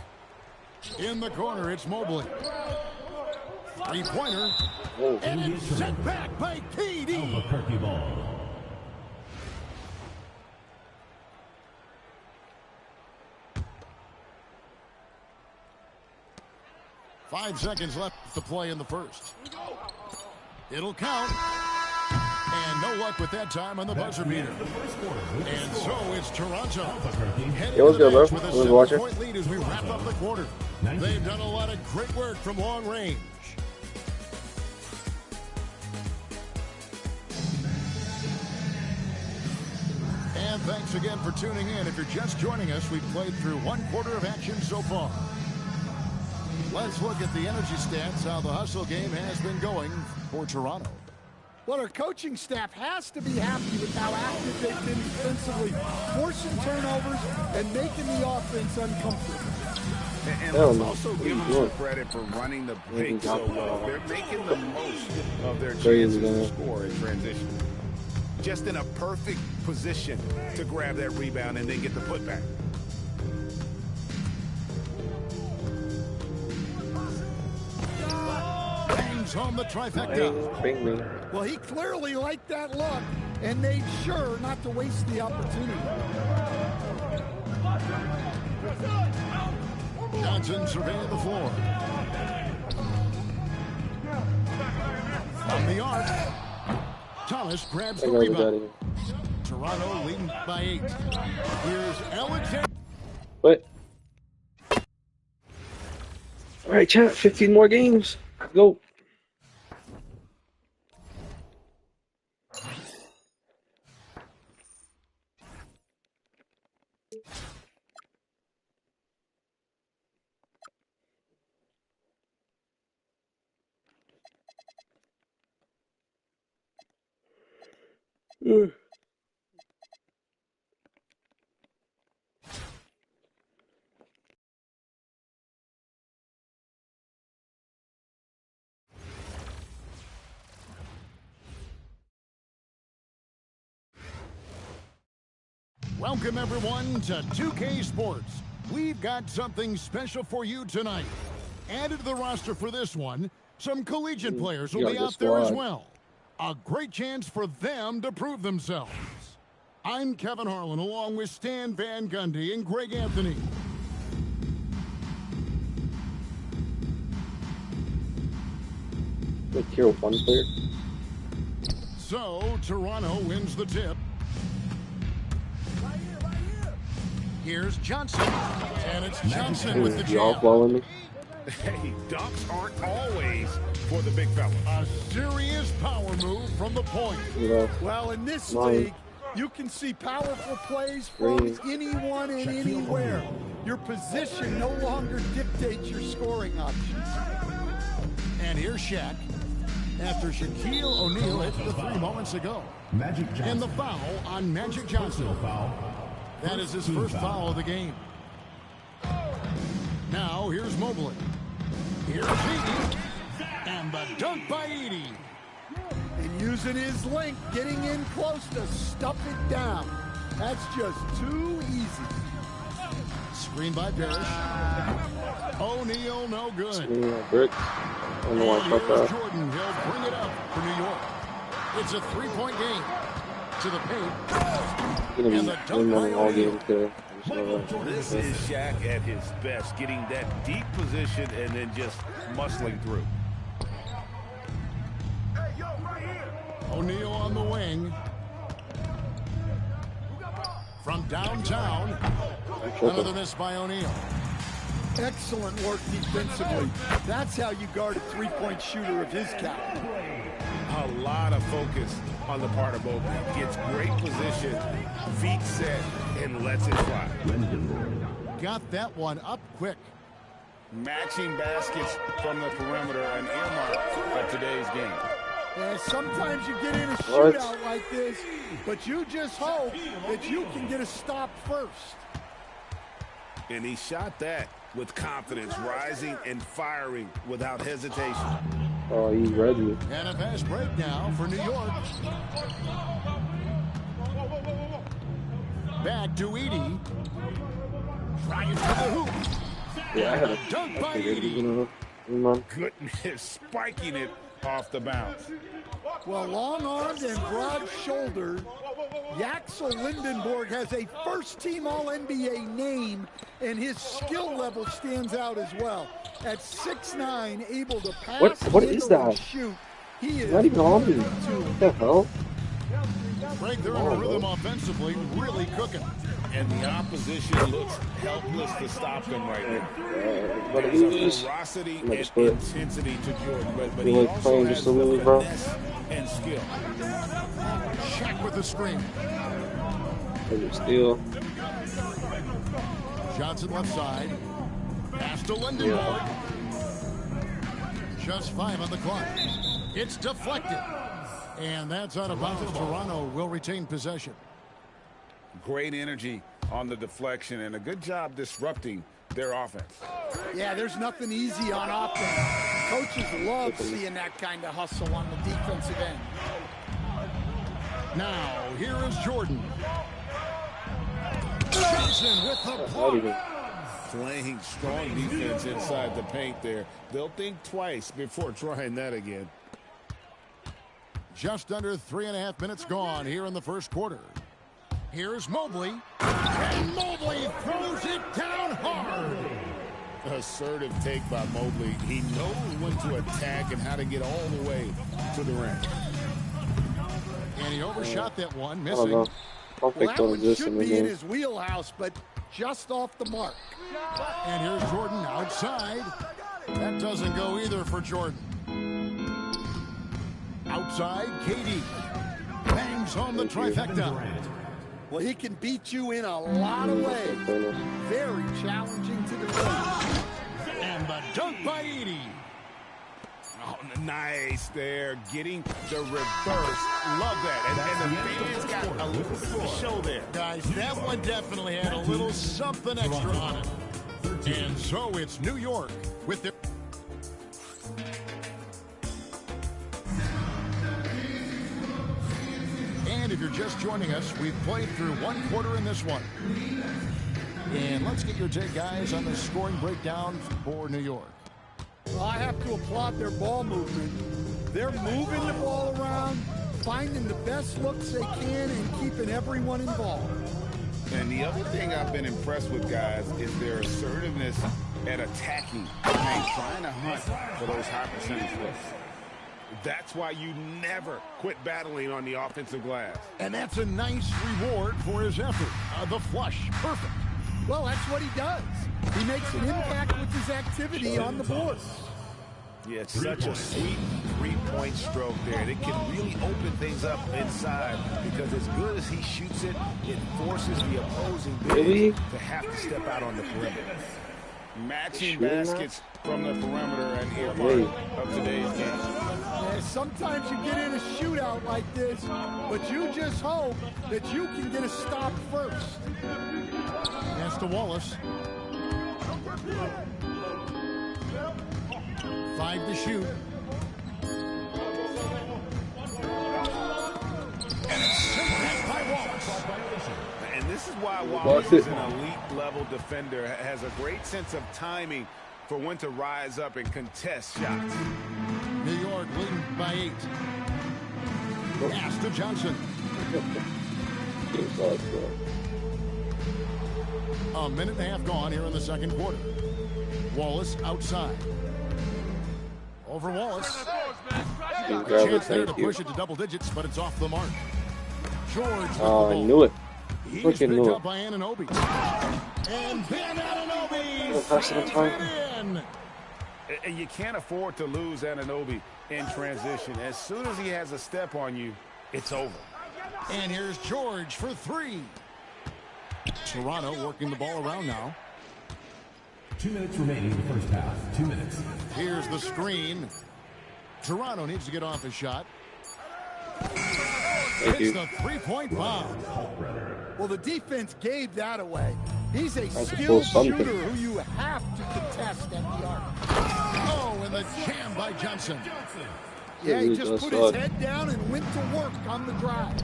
In the corner, it's Mobley. Three-pointer. Whoa. And it's sent back by KD. Albuquerque ball. Five seconds left to play in the first. It'll count. And no luck with that time on the buzzer beater. And so it's Toronto. Heading Yo, what's to the good, bro? bench with a Who's watching? 7-point lead as we wrap up the quarter. They've done a lot of great work from long range. And thanks again for tuning in. If you're just joining us, we've played through 1 quarter of action so far. Let's look at the energy stats, how the hustle game has been going for Toronto. Well, our coaching staff has to be happy with how active they've been defensively, forcing turnovers and making the offense uncomfortable. And Hell let's no. also What are give you them doing? some credit for running the Making paint so top- well. They're making the most of their Crazy, chances to man. score in transition. Just in a perfect position to grab that rebound and then get the putback. Bangs home the trifecta. Bing me. Well, he clearly liked that look and made sure not to waste the opportunity. Johnson surveying the floor. From the arc, Thomas grabs I the know we got rebound. it. Toronto leading by 8. Here's Alexander. What? All right, chat. 15 more games. Let's go. Welcome, everyone, to 2K Sports. We've got something special for you tonight. Added to the roster for this one, some collegiate players will be out there as well. A great chance for them to prove themselves. I'm Kevin Harlan, along with Stan Van Gundy and Greg Anthony. Like tier 1 player. So, Toronto wins the tip. Here's Johnson, and it's Johnson with the jab. Hey, dunks aren't always for the big fella. A serious power move from the point. Well, in this league, you can see powerful plays from anyone and anywhere. Your position no longer dictates your scoring options. And here's Shaq. After Shaquille O'Neal hit the 3 moments ago. Magic Johnson. And the foul on Magic Johnson. Foul. That is his first foul of the game. Now, here's Mobley. Here's Edie. And the dunk by Edie. And using his length, getting in close to stuff it down. That's just too easy. Screen by Parrish. O'Neal, no good. Brick. I don't know why I thought that. Jordan, he'll bring it up for New York. It's a 3-point game. To the paint. Gonna be winning all games today. This is Shaq at his best, getting that deep position and then just muscling through. O'Neal on the wing. From downtown. Another miss by O'Neal. Excellent work defensively. That's how you guard a three-point shooter of his caliber. A lot of focus on the part of Mobley. Gets great position, feet set, and lets it fly. Got that one up quick. Matching baskets from the perimeter, an earmark of today's game. And sometimes you get in a shootout like this, but you just hope that you can get a stop first. And he shot that with confidence, rising and firing without hesitation. Oh, he's ready. And a fast break now for New York. Back to Edie. Trying for the hoop. Yeah, I had a dunk by Edie. Goodness, spiking it off the bounce. Well, long-armed and broad-shouldered, Yaxel Lindenborg has a first-team All-NBA name, and his skill level stands out as well. At 6'9", able to pass, what is that? Shoot, he is not even on me. What the hell? Break, they're in a rhythm offensively, really cooking. And the opposition looks helpless to stop them right now. But There's a ferocity and intensity to Jordan, but he also playing has just a little, bro. finesse and skill. Shaq with the screen. Steal. Johnson left side. Pass to Lindenborg. Just 5 on the clock. It's deflected. And that's out of bounds. Toronto will retain possession. Great energy on the deflection and a good job disrupting their offense. Yeah, there's nothing easy on offense. Coaches love seeing that kind of hustle on the defensive end. Now, here is Jordan. Johnson with the block. Playing strong defense inside the paint there. They'll think twice before trying that again. Just under 3.5 minutes gone here in the first quarter. Here's Mobley. And Mobley throws it down hard. Assertive take by Mobley. He knows when to attack and how to get all the way to the ring. And he overshot that one, I don't missing. know. I'll Well, pick that one this should in the be in game. his wheelhouse, but just off the mark. And here's Jordan outside. That doesn't go either for Jordan. Outside, KD bangs home the trifecta. Well, he can beat you in a lot of ways. Very challenging to defend. And the dunk by Edie. Oh, nice there, getting the reverse. Love that. And the fans got a little bit of a show there. Guys, that one definitely had a little something extra on it. And so it's New York with their... And if you're just joining us, we've played through one quarter in this one. And let's get your take, guys, on the scoring breakdown for New York. Well, I have to applaud their ball movement. They're moving the ball around, finding the best looks they can, and keeping everyone involved. And the other thing I've been impressed with, guys, is their assertiveness at attacking and trying to hunt for those high percentage looks. That's why you never quit battling on the offensive glass. And that's a nice reward for his effort. The flush, perfect. Well, that's what he does. He makes an impact with his activity on the board. Yeah, it's such a sweet three-point stroke there. It can really open things up inside because as good as he shoots it, it forces the opposing big to have to step out on the perimeter. Matching baskets from the perimeter and earmark of today's game. Yeah, sometimes you get in a shootout like this, but you just hope that you can get a stop first. Pass to Wallace. 5 to shoot. And it's sent by Wallace. And this is why Wallace is an elite-level defender, has a great sense of timing for when to rise up and contest shots. New York leading by 8. Pass to Johnson. A minute and a half gone here in the second quarter. Wallace outside. Over Wallace. Chance there to push it to double digits, but it's off the mark. George with the ball. I knew it. He's Freaking picked knew up it. by Anunoby. And then Anunoby Pass it on time. in. And you can't afford to lose Anunoby in transition. As soon as he has a step on you, it's over. And here's George for 3. Toronto working the ball around now. 2 minutes remaining in the first half. 2 minutes. Here's the screen. Toronto needs to get off a shot. It's the three-point bomb. Well, the defense gave that away. He's a That's skilled something. shooter who you have to contest at the arc. Oh, and the jam by Johnson. Yeah, he Dude, just that's put his hard. head down and went to work on the drive.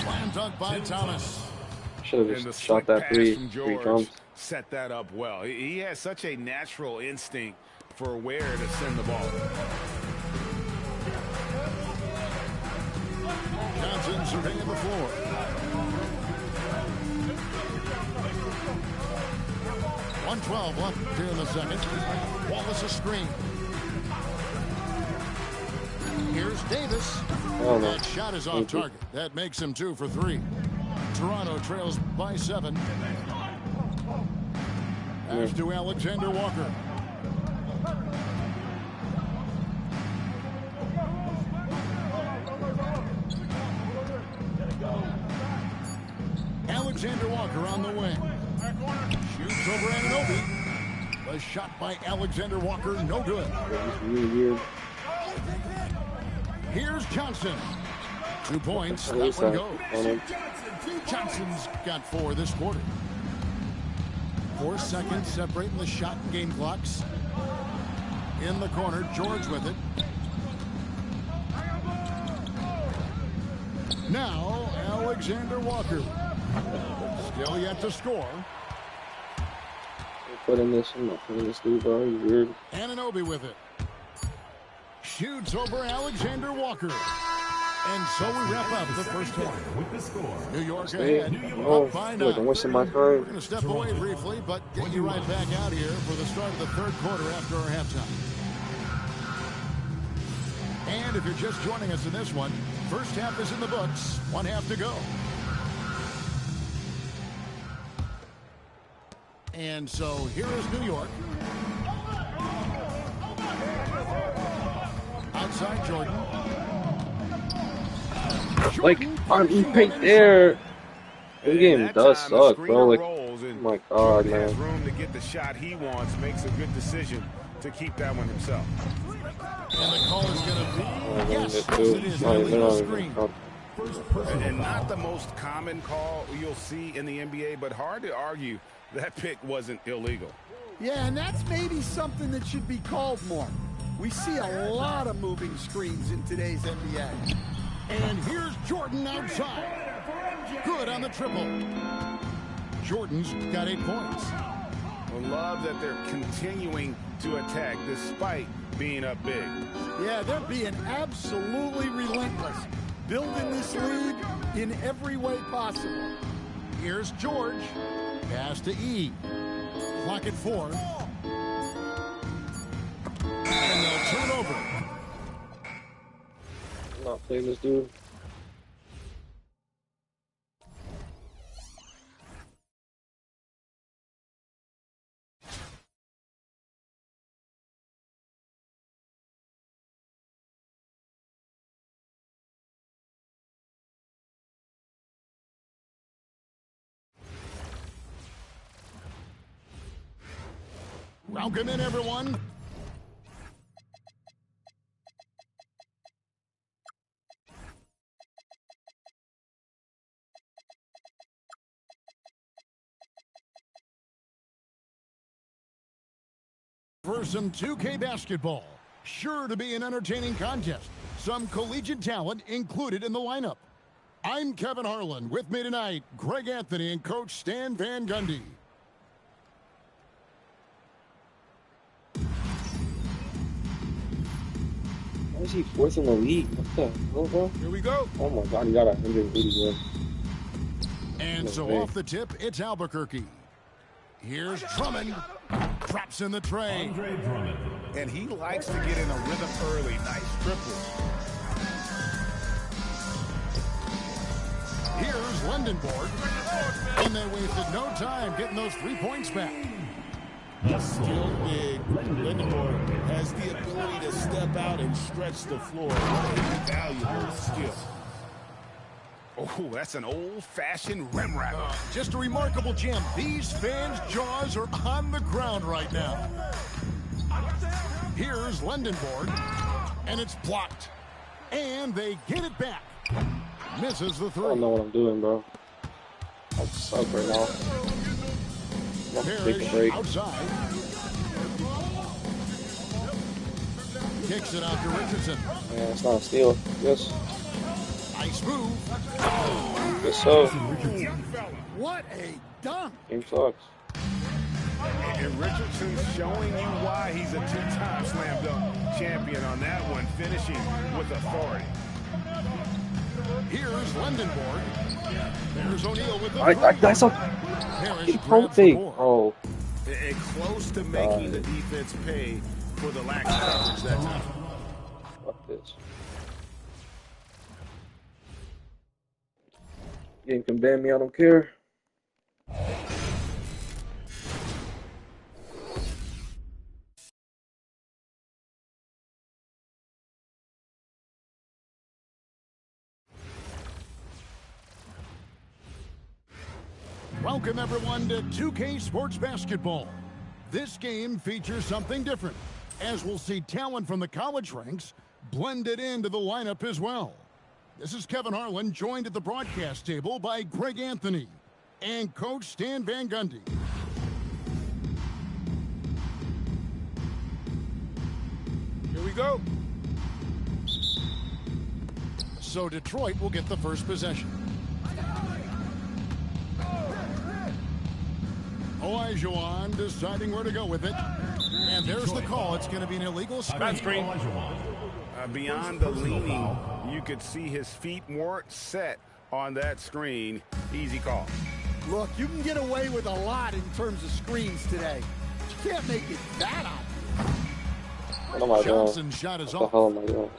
Slam dunk by Thomas. Should have And the just shot slick that pass three from George drums. set that up well. He has such a natural instinct for where to send the ball. Johnson surveying the floor. .112 left here in the second. Wallace a screen. Here's Davis. Oh, no. That shot is off target. That makes him 2 for 3. Toronto trails by 7. Pass to Alexander Walker. Alexander Walker on the wing. Shoots over Anunoby. The shot by Alexander Walker, no good. It's really weird. Here's Johnson. 2 points. What That is one that? goes. Oh, no. Johnson's got 4 this quarter. 4 seconds separating the shot and game clocks. In the corner, George with it. Now, Alexander Walker. Still yet to score. Put in this. I'm not putting this dude, bro. He's weird. Anunoby with it. Shoots over Alexander Walker. And so we wrap up the first half. With the score. New York Hey, ahead. oh, Up by look, 9. I'm wasting my We're time. going to step away briefly, but get you right back out here for the start of the third quarter after our halftime. And if you're just joining us in this one, first half is in the books. 1 half to go. And so here is New York. Outside Jordan. Like, Jordan I'm punching right them there. inside. This game That does time, the suck, bro. screener Like, rolls oh and my god, Jordan has man. room to get the shot he wants, makes a good decision to keep that one himself. And the call is going to be, Oh, yes, man, yes, it is an illegal screen. And not the most common call you'll see in the NBA, but hard to argue that pick wasn't illegal. Yeah, and that's maybe something that should be called more. We see a lot of moving screens in today's NBA. And here's Jordan outside. Good on the triple. Jordan's got 8 points. I love that they're continuing to attack despite being up big. Yeah, they're being absolutely relentless, building this lead in every way possible. Here's George. Pass to E. Clock at 4. And they'll turn over. I'm not playing this dude. Welcome in, everyone. For some 2K basketball, sure to be an entertaining contest. Some collegiate talent included in the lineup. I'm Kevin Harlan. With me tonight, Greg Anthony and Coach Stan Van Gundy. Why is he fourth in the league? What the hell, bro? Here we go. Oh my god, he got 180 wins. And No so way. off the tip, it's Albuquerque. Here's Drummond. Drops in the tray. And he likes to get in a rhythm early. Nice triple. Here's Lindenborg. And they wasted no time getting those 3 points back. Still big. Lindenborg has the ability to step out and stretch the floor. What a valuable skill. Oh, that's an old-fashioned rim wrap. Just a remarkable gem. These fans' jaws are on the ground right now. Here's Lindenborg. And it's blocked. And they get it back. Misses the I don't three. know what I'm doing, bro. I suck right now. I'm gonna take a Parrish break. outside. Kicks it out to Richardson. Man, it's not a steal. Yes. Nice move. Yes, so. What a dunk. Game sucks. And Richardson's showing you why he's a two-time slam dunk champion on that one, finishing with authority. Here's Lindenborg. There's O'Neal with the That's a Parrish fucking grabs the fake, board. bro. And close to making the defense pay for the lack of coverage that time. Fuck this. Game can ban me, I don't care. Welcome, everyone, to 2K Sports Basketball. This game features something different, as we'll see talent from the college ranks blended into the lineup as well. This is Kevin Harlan, joined at the broadcast table by Greg Anthony and Coach Stan Van Gundy. Here we go. So Detroit will get the first possession. Olajuwon deciding where to go with it. And there's the call. It's going to be an illegal screen. Beyond the leaning, you could see his feet weren't set on that screen. Easy call. Look, you can get away with a lot in terms of screens today. You can't make it that obvious. What am I doing? Johnson's shot is What the off. hell am I doing?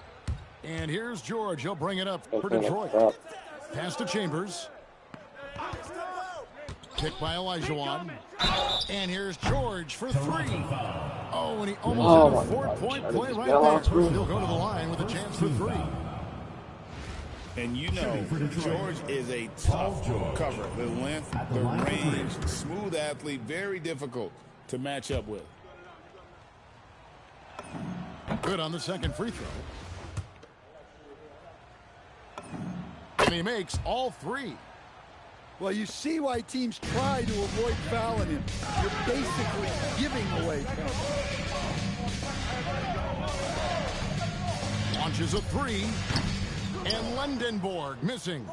And here's George. He'll bring it up for Fucking Detroit. crap. Pass to Chambers. Kick by Olajuwon. And here's George for three. Oh, and he almost had a my God. four-point I play just right fell there. out through. He'll go to the line with a chance for three. And you know, George is a tough cover. The length, the range, smooth athlete, very difficult to match up with. Good on the second free throw. And he makes all three. Well, you see why teams try to avoid fouling him. You're basically giving away fouls. Launches a three. And Lindenborg missing.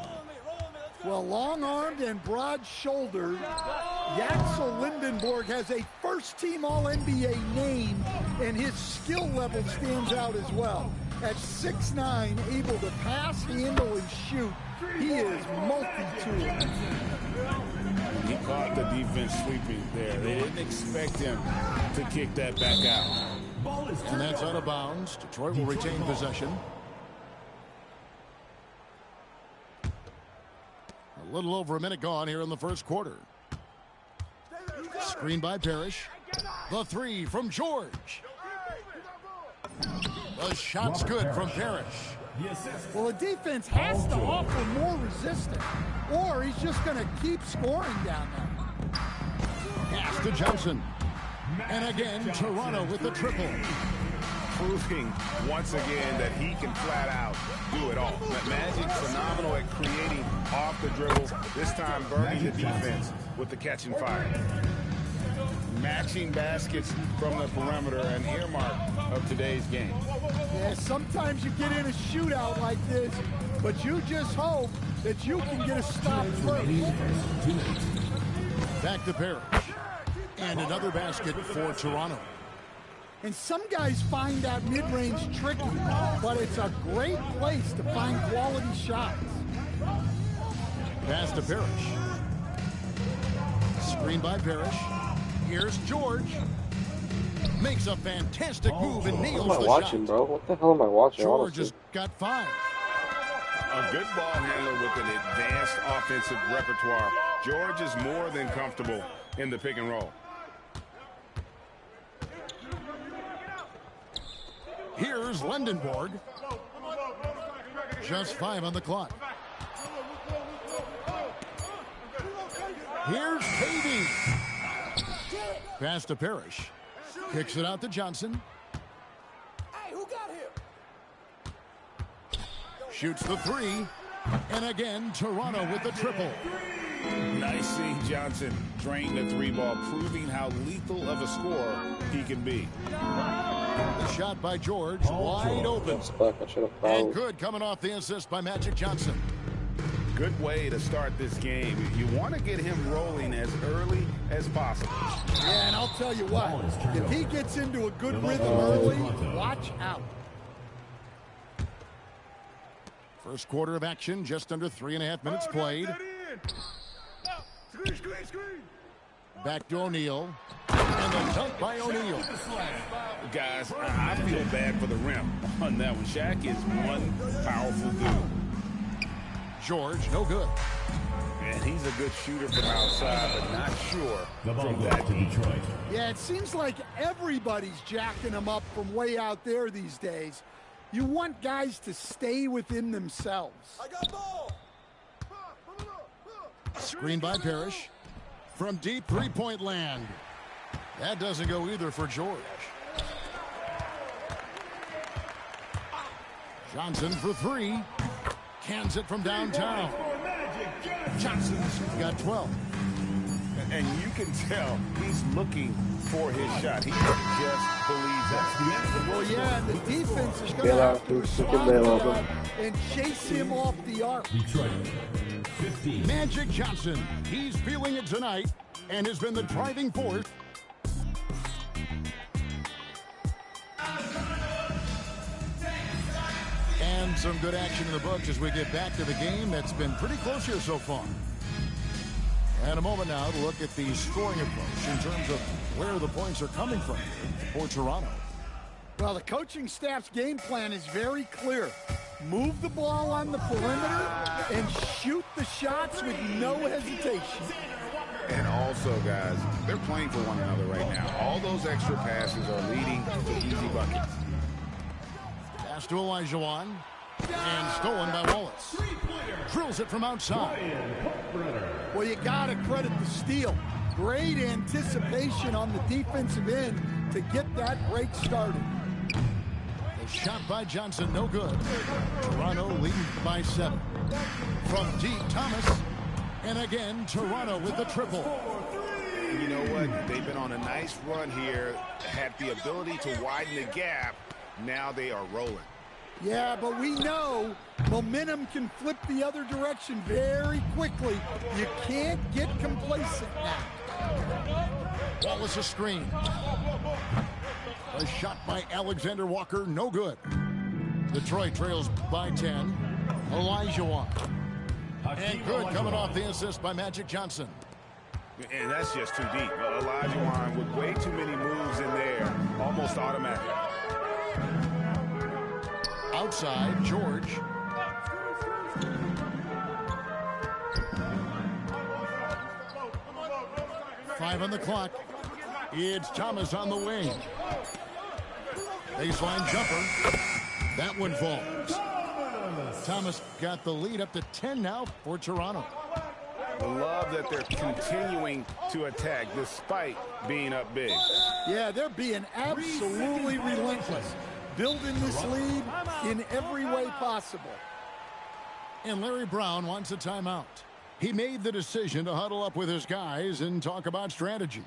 Well, long-armed and broad-shouldered, Yaxel Lindenborg has a first-team All-NBA name, and his skill level stands out as well. At 6'9", able to pass, handle, and shoot, he is multi-tool. He caught the defense sweeping there. They didn't expect him to kick that back out. And that's out of bounds. Detroit will retain possession. A little over a minute gone here in the first quarter. Screen by Parrish. The three from George. The shot's good from Parrish. Well, the defense has to offer more resistance, or he's just going to keep scoring down there. Pass to Johnson. And again, Toronto with the triple. Proving once again that he can flat out do it all. Magic phenomenal at creating off the dribble, this time burning the defense with the catch and fire. Matching baskets from the perimeter, an earmark of today's game. Yeah, sometimes you get in a shootout like this, but you just hope that you can get a stop first. Back to Parrish. And another basket for Toronto. And some guys find that mid-range tricky, but it's a great place to find quality shots. Pass to Parrish. Screen by Parrish. Here's George. Makes a fantastic move and nails the shot. What am I watching, bro? What the hell am I watching? George has got 5. A good ball handler with an advanced offensive repertoire. George is more than comfortable in the pick and roll. Here's Lindenborg. Just 5 on the clock. Here's Cady. Pass to Parrish. Kicks it out to Johnson. Hey, who got him? Shoots the three. And again, Toronto with the triple. Nice seeing Johnson drain the three ball, proving how lethal of a scorer he can be. The shot by George, wide open. And good coming off the assist by Magic Johnson. Good way to start this game. You want to get him rolling as early as possible. Yeah, and I'll tell you what, if he gets into a good rhythm early, watch out. First quarter of action, just under 3.5 minutes played. Back to O'Neal. And the dunk by O'Neal. Guys, I feel bad for the rim on that one. Shaq is one powerful dude. George, no good. And he's a good shooter from outside, but not sure from that deep. Yeah, it seems like everybody's jacking him up from way out there these days. You want guys to stay within themselves. I got ball. Screen by Parrish. From deep three-point land. That doesn't go either for George. Johnson for 3. Cans it from downtown. Johnson's got 12. And you can tell he's looking for his shot. He just believes that. Well, yeah, and the defense is going to have to respond to that and chase him off the arc. Detroit, 15. Magic Johnson, he's feeling it tonight and has been the driving force. And some good action in the books as we get back to the game that's been pretty close here so far. And a moment now to look at the scoring approach in terms of where the points are coming from for Toronto. Well, the coaching staff's game plan is very clear. Move the ball on the perimeter and shoot the shots with no hesitation. And also, guys, they're playing for one another right now. All those extra passes are leading to easy buckets. Pass to Elijah Wan. And stolen by Wallace. Drills it from outside. Well, you got to credit the steal. Great anticipation on the defensive end to get that break started. The shot by Johnson, no good. Toronto leading by 7. From deep, Thomas. And again, Toronto with the triple. You know what? They've been on a nice run here, had the ability to widen the gap. Now they are rolling. Yeah, but we know momentum can flip the other direction very quickly. You can't get complacent now. Wallace a screen. A shot by Alexander Walker, no good. Detroit trails by 10. Olajuwon. And good coming off the assist by Magic Johnson. And that's just too deep. Olajuwon with way too many moves in there. Almost automatic. Outside, George. Five on the clock. It's Thomas on the wing. Baseline jumper. That one falls. Thomas got the lead up to 10 now for Toronto. I love that they're continuing to attack despite being up big. Yeah, they're being absolutely relentless. Building this lead in every way possible. And Larry Brown wants a timeout. He made the decision to huddle up with his guys and talk about strategy.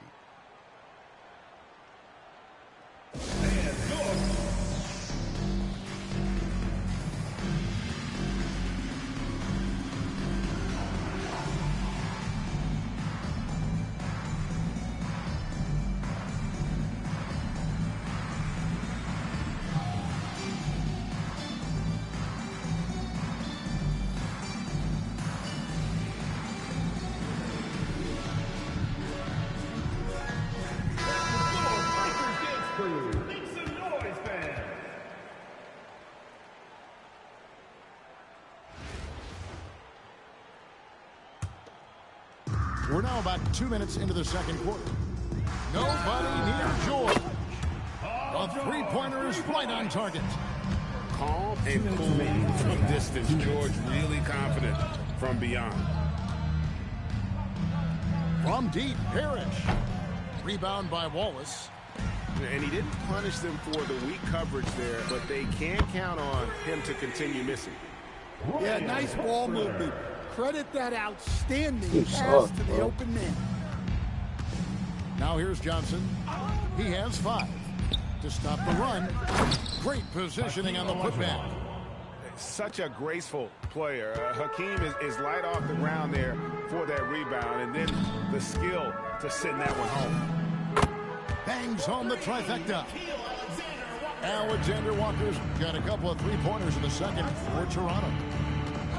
We're now about 2 minutes into the second quarter. Nobody near George. A three-pointer is right on target. Calm and cool from distance. George really confident from beyond. From deep, Parrish. Rebound by Wallace. And he didn't punish them for the weak coverage there, but they can count on him to continue missing. Yeah, nice ball movement. Credit that outstanding pass to the open man. Now here's Johnson. He has 5 to stop the run. Great positioning on the putback. Such a graceful player. Hakeem is light off the ground there for that rebound, and then the skill to send that one home. Bangs home the trifecta. Alexander Walker's got a couple of three-pointers in the second for Toronto.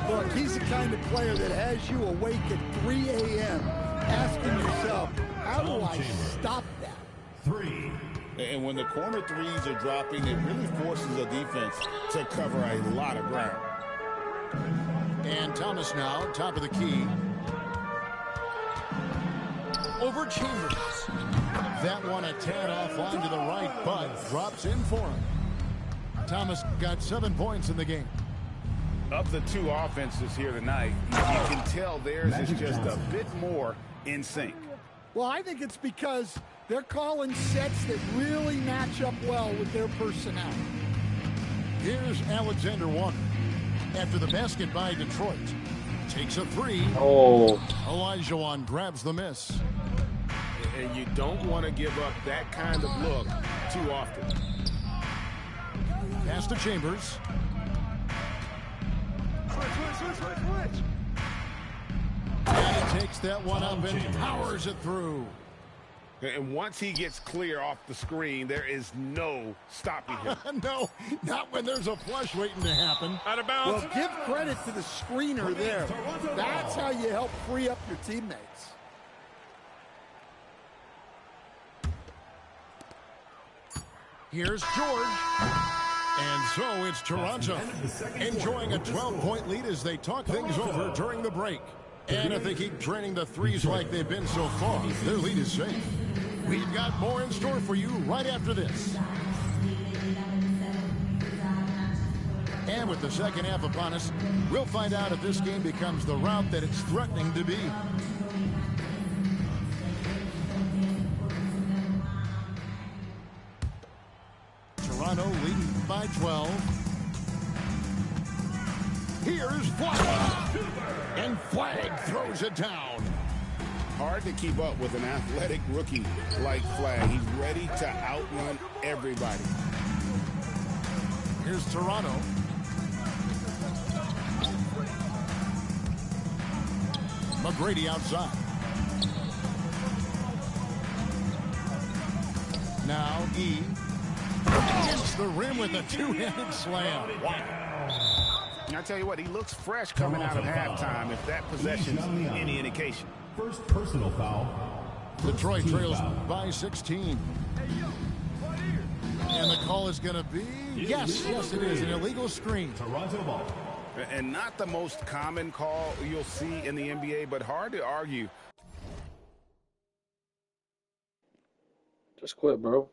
Look, he's the kind of player that has you awake at 3 a.m. asking yourself, how do I stop that? 3. And when the corner threes are dropping, it really forces a defense to cover a lot of ground. And Thomas now, top of the key. Over Chambers. That one a tad offline to the right, but drops in for him. Thomas got 7 points in the game. Of the two offenses here tonight, you can tell theirs is just a bit more in sync. Well, I think it's because they're calling sets that really match up well with their personnel. Here's Alexander Walker. After the basket by Detroit. Takes a 3. Oh. Olajuwon grabs the miss. And you don't want to give up that kind of look too often. Pass to Chambers. And he takes that one up and powers it through. And once he gets clear off the screen, there is no stopping him. No, not when there's a flush waiting to happen. Out of bounds. Well, give credit to the screener there. That's how you help free up your teammates. Here's George. And so it's Toronto enjoying a 12-point lead as they talk things over during the break. And if they keep draining the threes like they've been so far, their lead is safe. We've got more in store for you right after this. And And with the second half upon us, we'll find out if this game becomes the route that it's threatening to be. Toronto leading by 12. Here's Flag. And Flag throws it down. Hard to keep up with an athletic rookie like Flag. He's ready to outrun everybody. Here's Toronto. McGrady outside. Now E against the rim with a two-handed slam. Wow. I tell you what, he looks fresh coming out of halftime, if that possession's any indication. First personal foul. Detroit trails by 16. And the call is going to be, yes, it is, an illegal screen. Toronto ball. And not the most common call you'll see in the NBA, but hard to argue. Just quit, bro.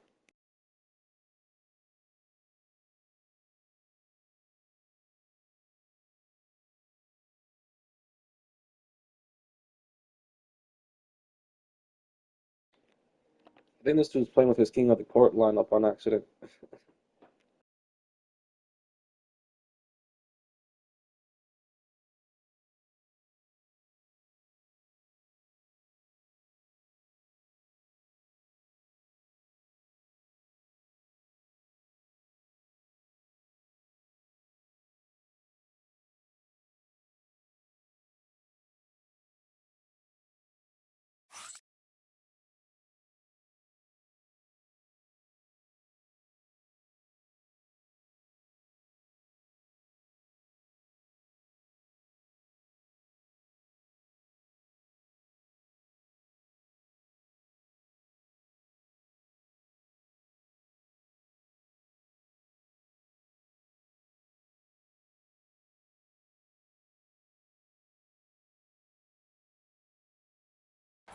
I think this dude's playing with his king of the court lineup on accident.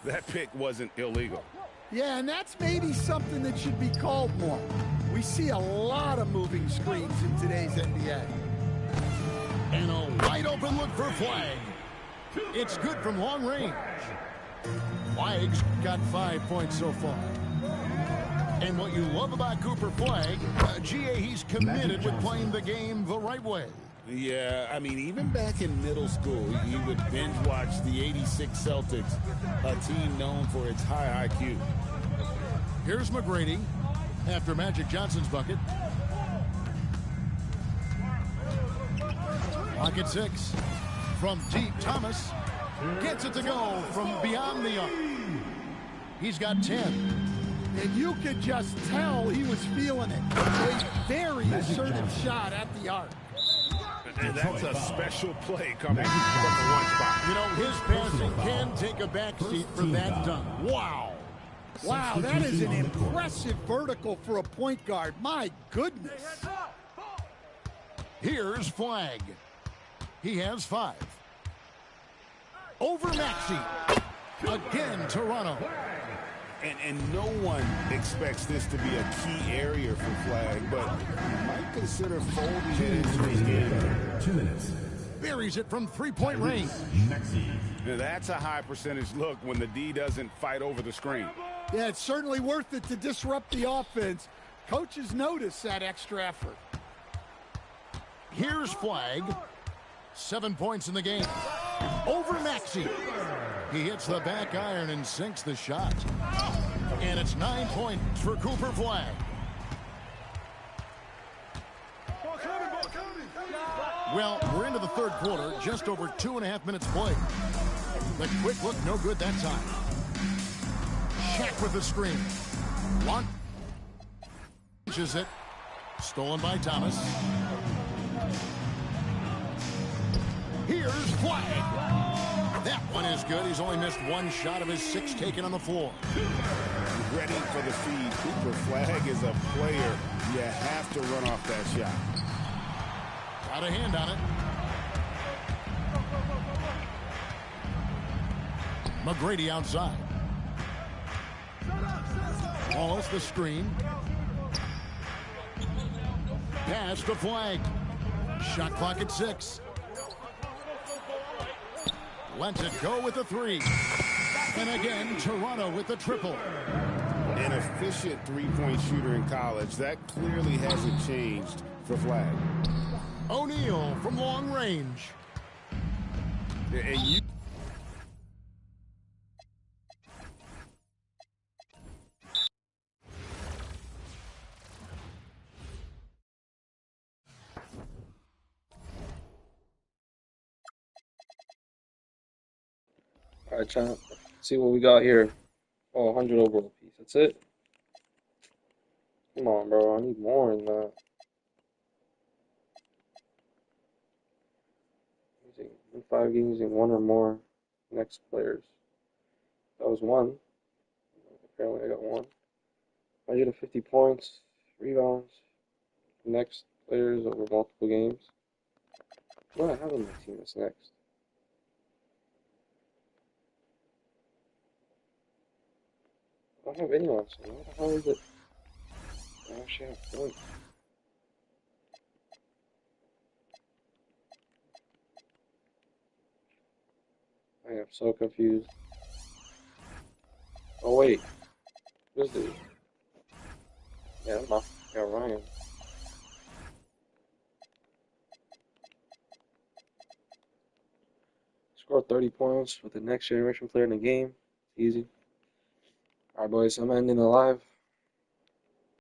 That pick wasn't illegal. Yeah, and that's maybe something that should be called more. We see a lot of moving screens in today's NBA. And a wide open look for Flag. It's good from long range. Flag's got 5 points so far. And what you love about Cooper Flag, GA, he's committed with playing the game the right way. Yeah, I mean, even back in middle school, he would binge watch the '86 Celtics, a team known for its high IQ. Here's McGrady after Magic Johnson's bucket. Pocket 6 from deep. Thomas gets it to go from beyond the arc. He's got 10. And you could just tell he was feeling it. A very assertive shot at the arc. And that's a special play coming from the one spot. You know, his passing can take a backseat for that dunk. Wow. Wow, that is an impressive vertical for a point guard. My goodness. Here's Flag. He has 5. Over Maxey. Again, Toronto. And no one expects this to be a key area for Flag, but might consider folding it into his game. 2 minutes. Buries it from three-point range. Now, that's a high percentage look when the D doesn't fight over the screen. Yeah, it's certainly worth it to disrupt the offense. Coaches notice that extra effort. Here's Flag. 7 points in the game. Over Maxey. He hits the back iron and sinks the shot. And it's 9 points for Cooper Flag. Well, we're into the third quarter, just over 2.5 minutes played. The quick look, no good that time. Shaq with the screen. Launches it. Stolen by Thomas. Here's Flag. That one is good. He's only missed 1 shot of his 6 taken on the floor. Ready for the feed. Cooper Flag is a player. You have to run off that shot. Got a hand on it. McGrady outside. Wallace the screen. Pass to Flag. Shot clock at 6. Lets it go with a 3. And again, Toronto with the triple. An efficient three-point shooter in college. That clearly hasn't changed for Flag. O'Neal from long range. And you Alright, champ. See what we got here. Oh, 100 overall piece. That's it? Come on, bro. I need more than that. In 5 games, using 1 or more next players. That was 1. Apparently I got 1. 150 points, rebounds, next players over multiple games. What do I have on my team that's next? I don't have anyone, so what the hell is it? I actually have points. I am so confused. Oh wait, this dude. Yeah, I got Ryan. Score 30 points with the next generation player in the game. Easy. Alright boys, I'm ending the live.